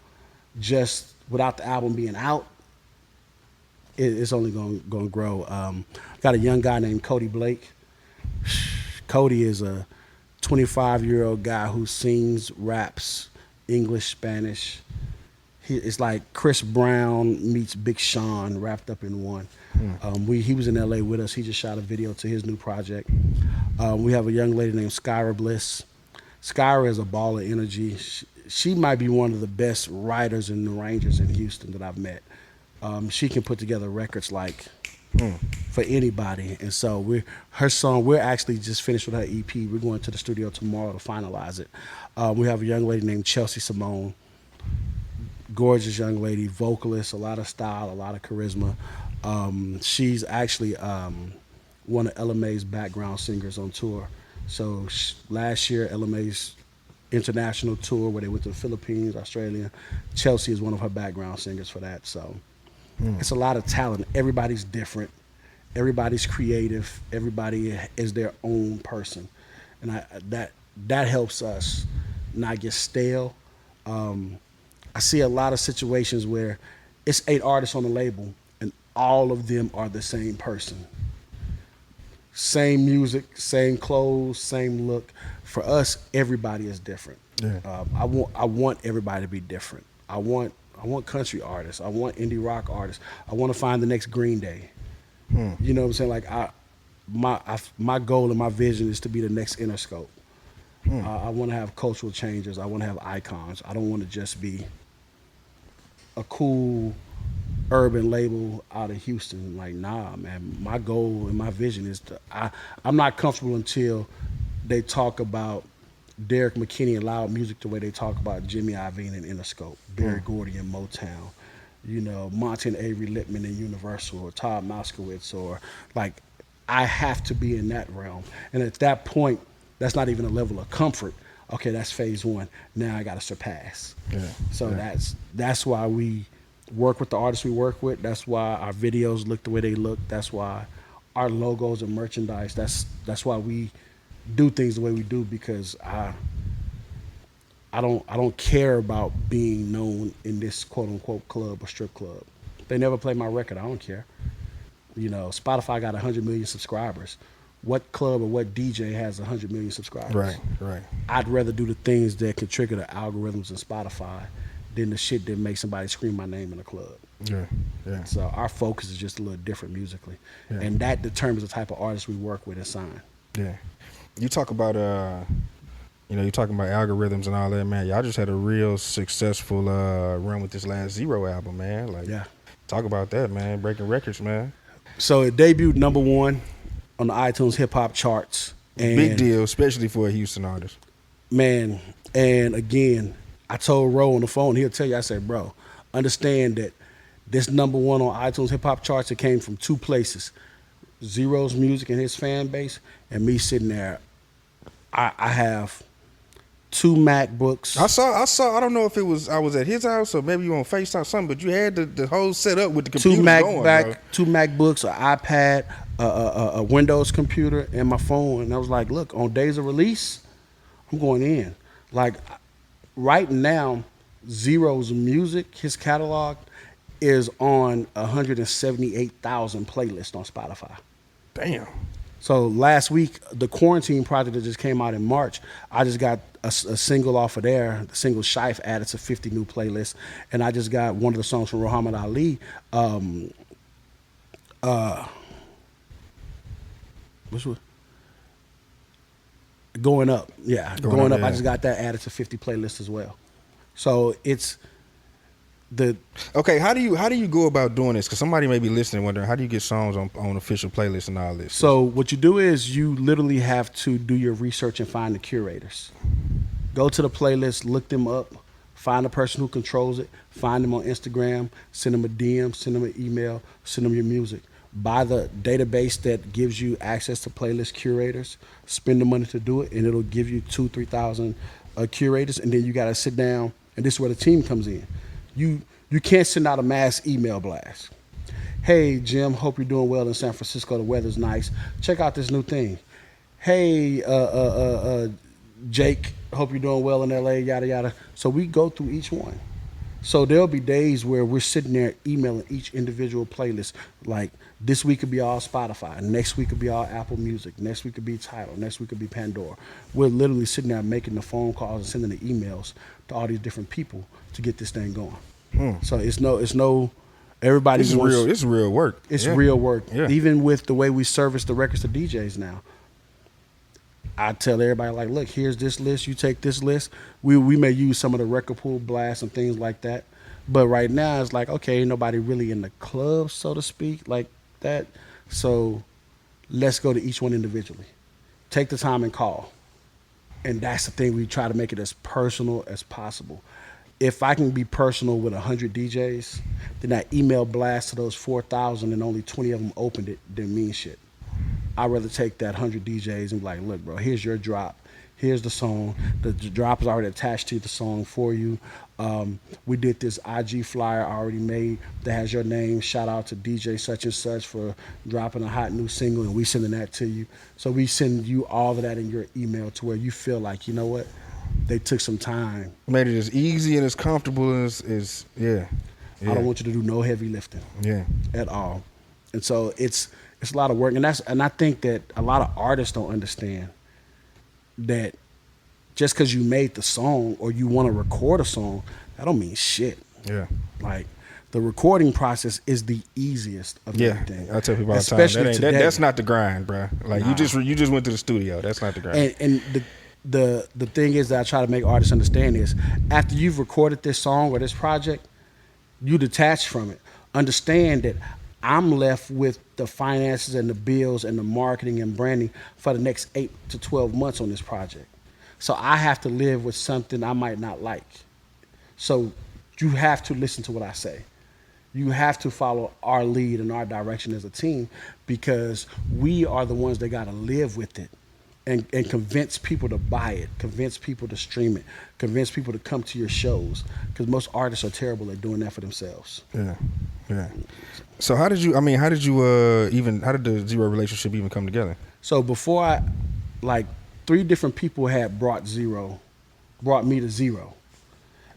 just without the album being out, it's only going to grow. Got a young guy named Cody Blake. Cody is a 25-year-old guy who sings, raps, English, Spanish. It's like Chris Brown meets Big Sean wrapped up in one. He was in L.A. with us. He just shot a video to his new project. We have a young lady named Skyra Bliss. Skyra is a ball of energy. She might be one of the best writers and arrangers in Houston that I've met. She can put together records like for anybody. And so we're actually just finished with her EP. We're going to the studio tomorrow to finalize it. We have a young lady named Chelsea Simone. Gorgeous young lady, vocalist, a lot of style, a lot of charisma. She's actually one of LMA's background singers on tour. So last year, LMA's international tour where they went to the Philippines, Australia, Chelsea is one of her background singers for that. So it's a lot of talent. Everybody's different. Everybody's creative. Everybody is their own person. And that helps us not get stale. I see a lot of situations where it's 8 artists on the label and all of them are the same person. Same music, same clothes, same look. For us, everybody is different. Yeah. I want everybody to be different. I want country artists. I want indie rock artists. I want to find the next Green Day. You know what I'm saying? Like my goal and my vision is to be the next Interscope. I want to have cultural changes. I want to have icons. I don't want to just be a cool urban label out of Houston. Like, nah, man. My goal and my vision is I'm not comfortable until they talk about Derrick McKinney and Loud Music the way they talk about Jimmy Iovine and Interscope, Berry Gordy and Motown, Monty and Avery Lippman and Universal, or Todd Moskowitz, or like, I have to be in that realm. And at that point, that's not even a level of comfort. Okay, that's phase one. Now I got to surpass. Yeah. So that's why we work with the artists we work with. That's why our videos look the way they look. That's why our logos and merchandise. That's why we do things the way we do, because I don't care about being known in this quote unquote club or strip club. They never play my record. I don't care. Spotify got 100 million subscribers. What club or what DJ has 100 million subscribers? Right. I'd rather do the things that can trigger the algorithms in Spotify than the shit that makes somebody scream my name in a club. Yeah. So our focus is just a little different musically. Yeah. And that determines the type of artists we work with and sign. Yeah. You talk about you're talking about algorithms and all that, man. Y'all just had a real successful run with this last Zero album, man. Like, talk about that, man. Breaking records, man. So it debuted #1 on the iTunes hip hop charts. And big deal, especially for a Houston artist. Man, and again, I told Ro on the phone, he'll tell you, I said, bro, understand that this #1 on iTunes hip hop charts, it came from 2 places. Zero's music and his fan base, and me sitting there. I have 2 MacBooks. I saw. I don't know if I was at his house or maybe you on FaceTime or something, but you had the whole setup with the computer going, bro. 2 MacBooks, an iPad, a Windows computer, and my phone. And I was like, look, on days of release, I'm going in. Like, right now, Zero's music, his catalog, is on 178,000 playlists on Spotify. Damn. So last week, the Quarantine project that just came out in March, I just got a single off of there. The single Shife added to 50 new playlists. And I just got one of the songs from Muhammad Ali. Which one? Going Up. Yeah, Going Up. I just got that added to 50 playlists as well. So Okay, how do you go about doing this? Because somebody may be listening, wondering how do you get songs on official playlists and all this. So what you do is you literally have to do your research and find the curators. Go to the playlist, look them up, find the person who controls it, find them on Instagram, send them a DM, send them an email, send them your music. Buy the database that gives you access to playlist curators, spend the money to do it, and it'll give you 2,000-3,000 curators, and then you got to sit down, and this is where the team comes in. You can't send out a mass email blast. Hey, Jim, hope you're doing well in San Francisco. The weather's nice. Check out this new thing. Hey, Jake, hope you're doing well in LA, yada, yada. So we go through each one. So there'll be days where we're sitting there emailing each individual playlist. Like this week could be all Spotify. Next week could be all Apple Music. Next week could be Tidal. Next week could be Pandora. We're literally sitting there making the phone calls and sending the emails to all these different people to get this thing going. So it's no. Everybody. It's real. It's real work. It's real work. Yeah. Even with the way we service the records to DJs now. I tell everybody, like, look, here's this list. You take this list. We may use some of the record pool blasts and things like that. But right now, it's like, okay, ain't nobody really in the club, so to speak, like that. So let's go to each one individually. Take the time and call. And that's the thing. We try to make it as personal as possible. If I can be personal with 100 DJs, then that email blast to those 4,000 and only 20 of them opened it didn't mean shit. I'd rather take that 100 DJs and be like, look, bro, here's your drop. Here's the song. The drop is already attached to the song for you. We did this IG flyer already made that has your name. Shout out to DJ such and such for dropping a hot new single, and we sending that to you. So we send you all of that in your email to where you feel like, you know what? They took some time. Made it as easy and as comfortable as yeah. I don't want you to do no heavy lifting. Yeah. At all. And so it's a lot of work. And I think that a lot of artists don't understand that just because you made the song or you want to record a song, that don't mean shit. Yeah. Like the recording process is the easiest of everything. I tell people all the time. That's not the grind, bro. Like you just went to the studio. That's not the grind. And the thing is that I try to make artists understand is after you've recorded this song or this project, you detach from it. Understand that I'm left with the finances and the bills and the marketing and branding for the next 8 to 12 months on this project. So I have to live with something I might not like. So you have to listen to what I say. You have to follow our lead and our direction as a team because we are the ones that got to live with it. And convince people to buy it, convince people to stream it, convince people to come to your shows. Because most artists are terrible at doing that for themselves. Yeah, yeah. So how did the Zero relationship even come together? So before 3 different people had brought me to Zero.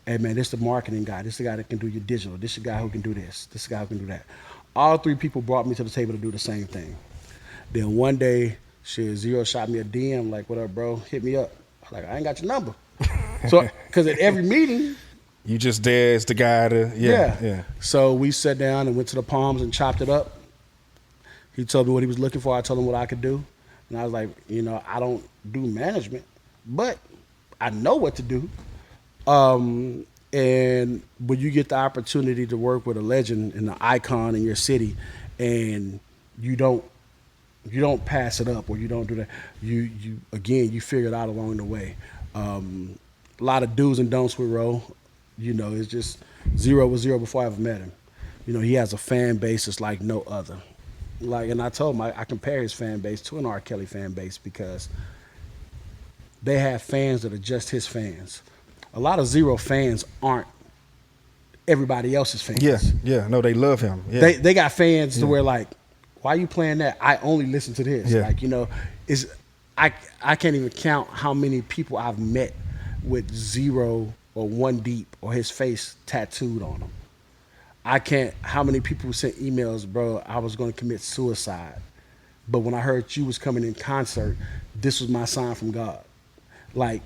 Hey man, this is the marketing guy. This is the guy that can do your digital. This is the guy who can do this. This is the guy who can do that. All 3 people brought me to the table to do the same thing. Then one day, Zero shot me a DM like, what up, bro? Hit me up. Like, I ain't got your number. So, because at every meeting. You just there as the guy to, yeah. So we sat down and went to the Palms and chopped it up. He told me what he was looking for. I told him what I could do. And I was like, I don't do management, but I know what to do. And when you get the opportunity to work with a legend and an icon in your city and you don't pass it up or you don't do that. You figure it out along the way. A lot of do's and don'ts with Ro. It's just Zero was Zero before I ever met him. He has a fan base that's like no other. And I told him I compare his fan base to an R.Kelly fan base because they have fans that are just his fans. A lot of Zero fans aren't everybody else's fans. Yeah. No, they love him. Yeah. They got fans to where like, why are you playing that? I only listen to this. Yeah. I can't even count how many people I've met with Zero or One Deep or his face tattooed on them. How many people sent emails, bro, I was going to commit suicide. But when I heard you was coming in concert, this was my sign from God. Like,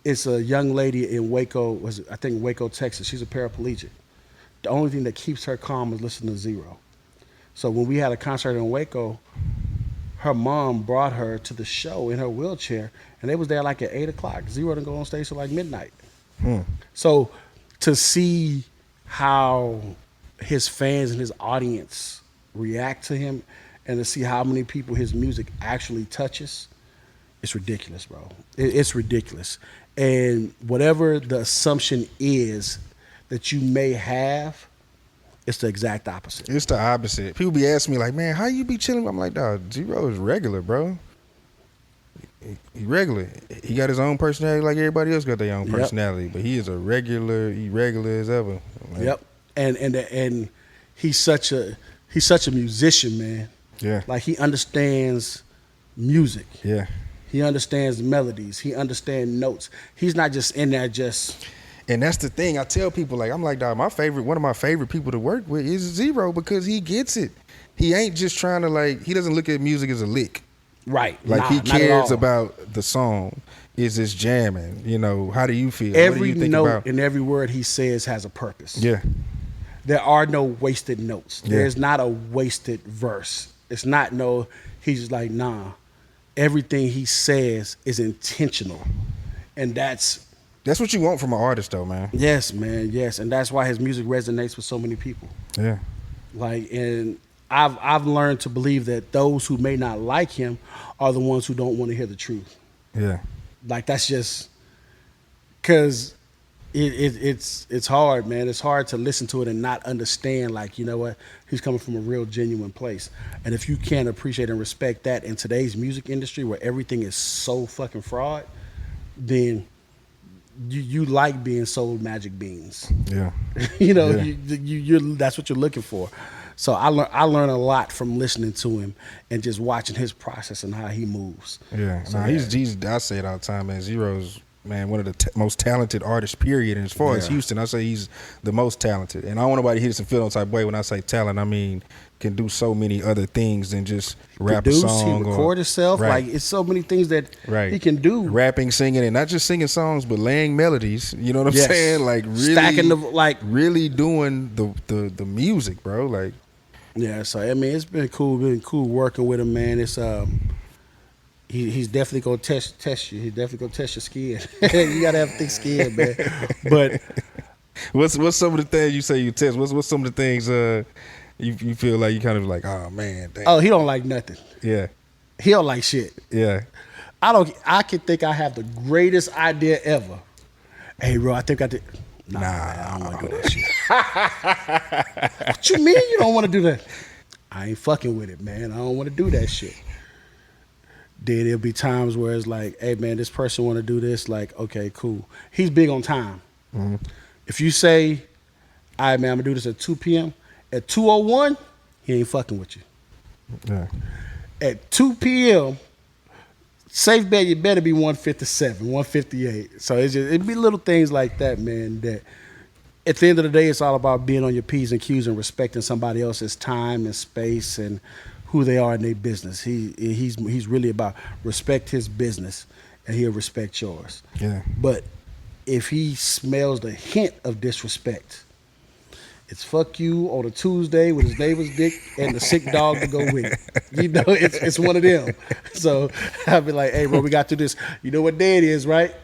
it's a young lady in Waco, Waco, Texas. She's a paraplegic. The only thing that keeps her calm is listening to Zero. So when we had a concert in Waco, her mom brought her to the show in her wheelchair, and they was there like at 8 o'clock. Zero didn't go on stage till like midnight. So to see how his fans and his audience react to him, and to see how many people his music actually touches, it's ridiculous, bro. It's ridiculous. And whatever the assumption is that you may have, it's the exact opposite. It's the opposite. People be asking me like, man, how you be chilling? I'm like, dog, Zero is regular, bro. He regular. He got his own personality like everybody else got their own personality, but he is a regular. He regular as ever. Like, yep. And he's such a musician, man. Yeah. Like, he understands music. Yeah. He understands melodies. He understands notes. He's not just in there just. And that's the thing. I tell people, like, I'm like, dog, one of my favorite people to work with is Zero, because he gets it. He ain't just trying to, like, he doesn't look at music as a lick. Right. Like, he cares about the song. Is this jamming? You know, how do you feel? Every what do you think note about? and every word he says has a purpose. Yeah. There are no wasted notes. Yeah. There's not a wasted verse. It's not he's just like, nah. Everything he says is intentional. And that's what you want from an artist, though, man. Yes, man, yes. And that's why his music resonates with so many people. Yeah. Like, and I've learned to believe that those who may not like him are the ones who don't want to hear the truth. Yeah. Like, that's just because it's hard, man. It's hard to listen to it and not understand, like, you know what, he's coming from a real genuine place. And if you can't appreciate and respect that in today's music industry where everything is so fucking fraud, then you like being sold magic beans. Yeah. You know, Yeah. you that's what you're looking for. So I learn a lot from listening to him and just watching his process and how he moves. Yeah. So, He's I say it all the time, man. Zero's, man, one of the most talented artists, period. And as far as Houston, I say he's the most talented. And I don't want nobody to hit us and feel no type of way when I say talent. I mean, can do so many other things than just rap a song. He record himself. Right. Like, it's so many things that he can do. Rapping, singing, and not just singing songs, but laying melodies. You know what I'm saying? Like, really stacking really doing the music, bro. Like, yeah. So I mean, it's been cool working with him, man. It's he's definitely gonna test you. He's definitely gonna test your skin. You gotta have thick skin, man. But what's some of the things you say you test? What's some of the things you feel like you kind of like, oh man, damn. Oh, he don't like nothing. Yeah. He don't like shit. Yeah. I can think I have the greatest idea ever. Hey, bro, I think I did. Nah, man, I don't want to do that shit. What you mean you don't want to do that? I ain't fucking with it, man. I don't want to do that shit. Then there'll be times where it's like, hey, man, this person want to do this. Like, okay, cool. He's big on time. Mm-hmm. If you say, all right, man, I'm going to do this at 2 p.m., at 2:01, he ain't fucking with you. Yeah. At 2 p.m., safe bet you better be 157, 158. So it'd be little things like that, man, that at the end of the day, it's all about being on your P's and Q's and respecting somebody else's time and space and who they are in their business. He's really about respect his business and he'll respect yours. Yeah. But if he smells the hint of disrespect, it's fuck you on a Tuesday with his neighbor's dick and the sick dog to go with it. You know, it's one of them. So I'll be like, hey, bro, we got to do this. You know what day it is, right?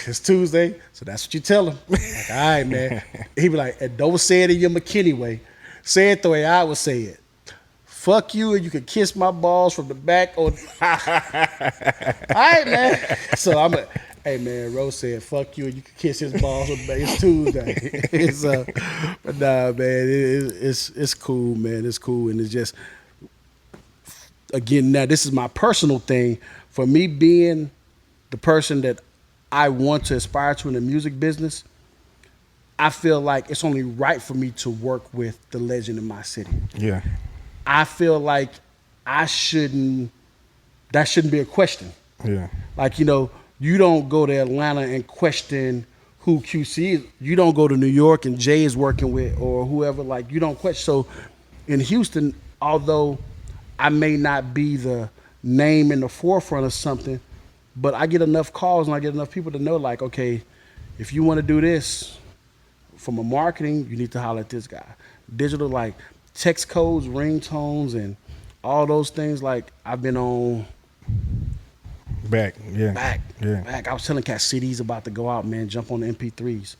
It's Tuesday. So that's what you tell him. Like, all right, man. He be like, and don't say it in your McKinney way. Say it the way I would say it. Fuck you, and you can kiss my balls from the back. All right, man. So I'm like, hey, man, Rose said, fuck you, and you can kiss his balls from the back. It's Tuesday. But nah, man, it's cool, man. It's cool, and it's just, again, now this is my personal thing. For me being the person that I want to aspire to in the music business, I feel like it's only right for me to work with the legend in my city. Yeah. I feel like that shouldn't be a question. Yeah. Like, you know, you don't go to Atlanta and question who QC is. You don't go to New York and Jay is working with or whoever. Like, you don't question. So in Houston, although I may not be the name in the forefront of something, but I get enough calls and I get enough people to know, like, okay, if you want to do this from a marketing, you need to holler at this guy. Digital, like text codes, ringtones, and all those things. Like, I've been on back. I was telling cats CDs about to go out, man. Jump on the MP3s.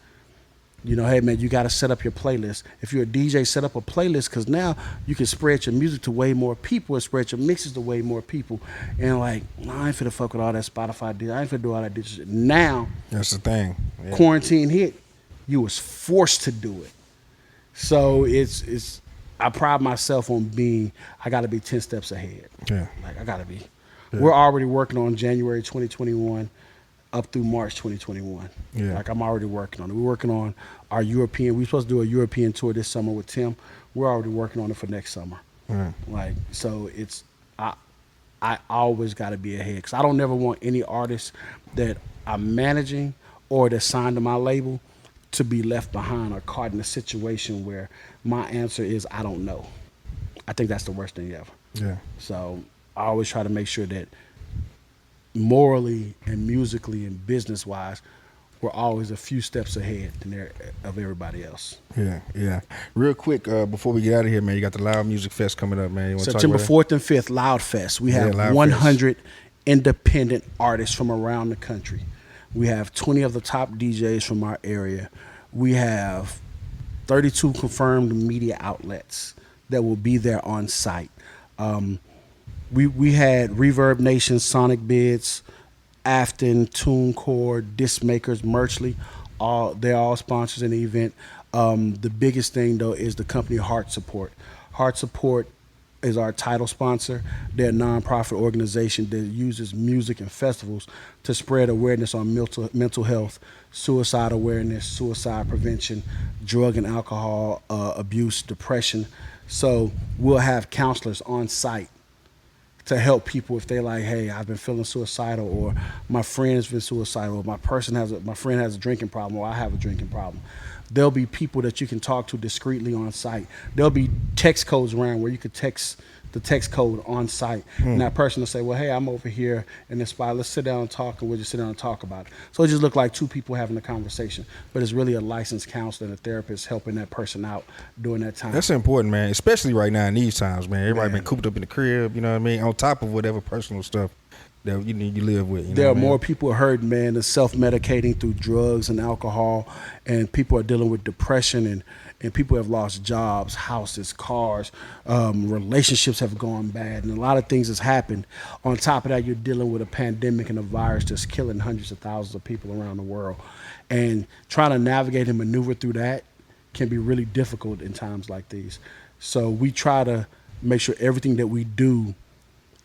You know, hey man, you got to set up your playlist. If you're a DJ, set up a playlist, because now you can spread your music to way more people and spread your mixes to way more people. And like, no, I ain't finna fuck with all that Spotify deal. I ain't finna do all that digital shit. Now, that's the thing. Yeah. Quarantine hit, you was forced to do it. So it's. I pride myself on I got to be 10 steps ahead. Yeah. Like I got to be. Yeah. We're already working on January 2021 up through March 2021. Yeah. Like I'm already working on it. We're working on our European. We're supposed to do a European tour this summer with Tim. We're already working on it for next summer. Right. Like, so it's, I always got to be ahead, because I don't never want any artist that I'm managing or that's signed to my label to be left behind or caught in a situation where my answer is I don't know. I think that's the worst thing ever. Yeah. So I always try to make sure that morally and musically and business wise, we're always a few steps ahead of everybody else. Yeah, yeah. Real quick, before we get out of here, man, you got the L.O.U.D Music Fest coming up, man. You want to talk September about 4th and 5th, L.O.U.D Fest. We have L.O.U.D 100 independent artists from around the country. We have 20 of the top DJs from our area. We have 32 confirmed media outlets that will be there on site. We had Reverb Nation, Sonic Bids, Afton, TuneCore, Disc Makers, Merchly. They're all sponsors in the event. The biggest thing, though, is the company Heart Support. Heart Support is our title sponsor. They're a nonprofit organization that uses music and festivals to spread awareness on mental health, suicide awareness, suicide prevention, drug and alcohol abuse, depression. So we'll have counselors on site to help people if they're like, hey, I've been feeling suicidal, or my friend has been suicidal, or my friend has a drinking problem, or I have a drinking problem. There'll be people that you can talk to discreetly on site. There'll be text codes around where you could text the text code on site. And that person will say, well, hey, I'm over here in this spot. Let's sit down and talk, and we'll just sit down and talk about it. So it just looked like two people having a conversation, but it's really a licensed counselor and a therapist helping that person out during that time. That's important, man, especially right now in these times, man. Everybody been cooped up in the crib, you know what I mean, on top of whatever personal stuff that you live with. You there know are what I mean? more people hurting, man, that's self-medicating through drugs and alcohol, and people are dealing with depression, and people have lost jobs, houses, cars, relationships have gone bad, and a lot of things has happened. On top of that, you're dealing with a pandemic and a virus that's killing hundreds of thousands of people around the world. And trying to navigate and maneuver through that can be really difficult in times like these. So we try to make sure everything that we do,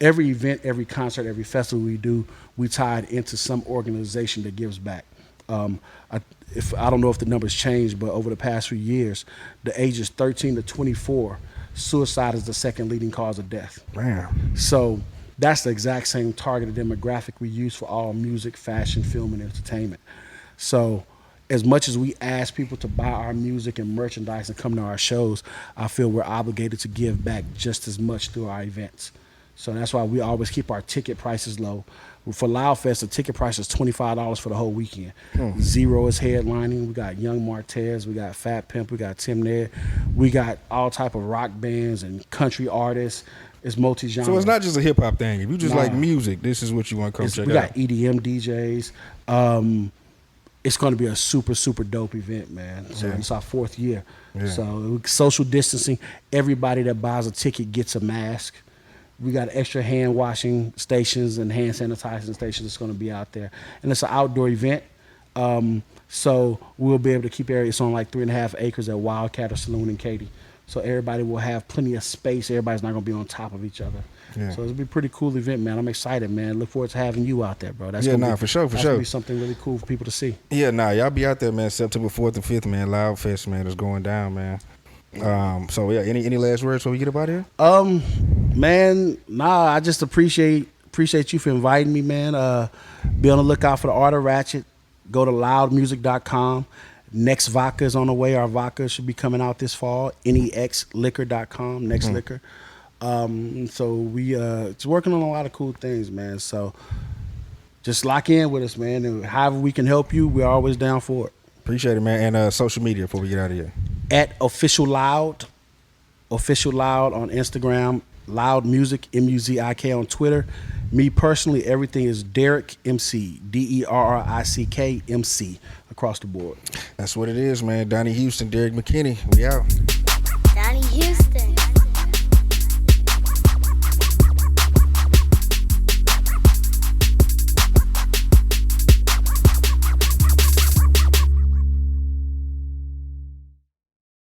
every event, every concert, every festival we do, we tie it into some organization that gives back. I don't know if the numbers changed, but over the past few years, the ages 13 to 24, suicide is the second leading cause of death. Damn. So that's the exact same targeted demographic we use for all music, fashion, film, and entertainment. So as much as we ask people to buy our music and merchandise and come to our shows, I feel we're obligated to give back just as much through our events. So that's why we always keep our ticket prices low. For L.O.U.D Fest, the ticket price is $25 for the whole weekend. Zero is headlining. We got Young Martez, we got Fat Pimp, we got Tim Ned. We got all type of rock bands and country artists. It's multi-genre. So it's not just a hip-hop thing. If you just like music, this is what you want to come check out. We got EDM DJs. It's going to be a super, super dope event, man. So it's our 4th year. Yeah. So social distancing. Everybody that buys a ticket gets a mask. We got extra hand washing stations and hand sanitizing stations that's going to be out there. And it's an outdoor event. So we'll be able to keep it's on like 3.5 acres at Wildcat or Saloon in Katy. So everybody will have plenty of space. Everybody's not going to be on top of each other. Yeah. So it'll be a pretty cool event, man. I'm excited, man. Look forward to having you out there, bro. For sure. That's going to be something really cool for people to see. Yeah, y'all be out there, man. September 4th and 5th, man. L.O.U.D Fest, man, is going down, man. So yeah, any last words before we get up out of here? Man, I just appreciate you for inviting me, man. Be on the lookout for the art of Ratchet. Go to loudmusic.com. Next vodka is on the way. Our vodka should be coming out this fall. nexliquor.com, Next Liquor. So we it's working on a lot of cool things, man. So just lock in with us, man. And however we can help you, we're always down for it. Appreciate it, man. And social media before we get out of here. At Official L.O.U.D on Instagram, L.O.U.D Muzik, Muzik on Twitter. Me personally, everything is Derrick MC, Derrick MC across the board. That's what it is, man. Donnie Houston, Derrick McKinney. We out.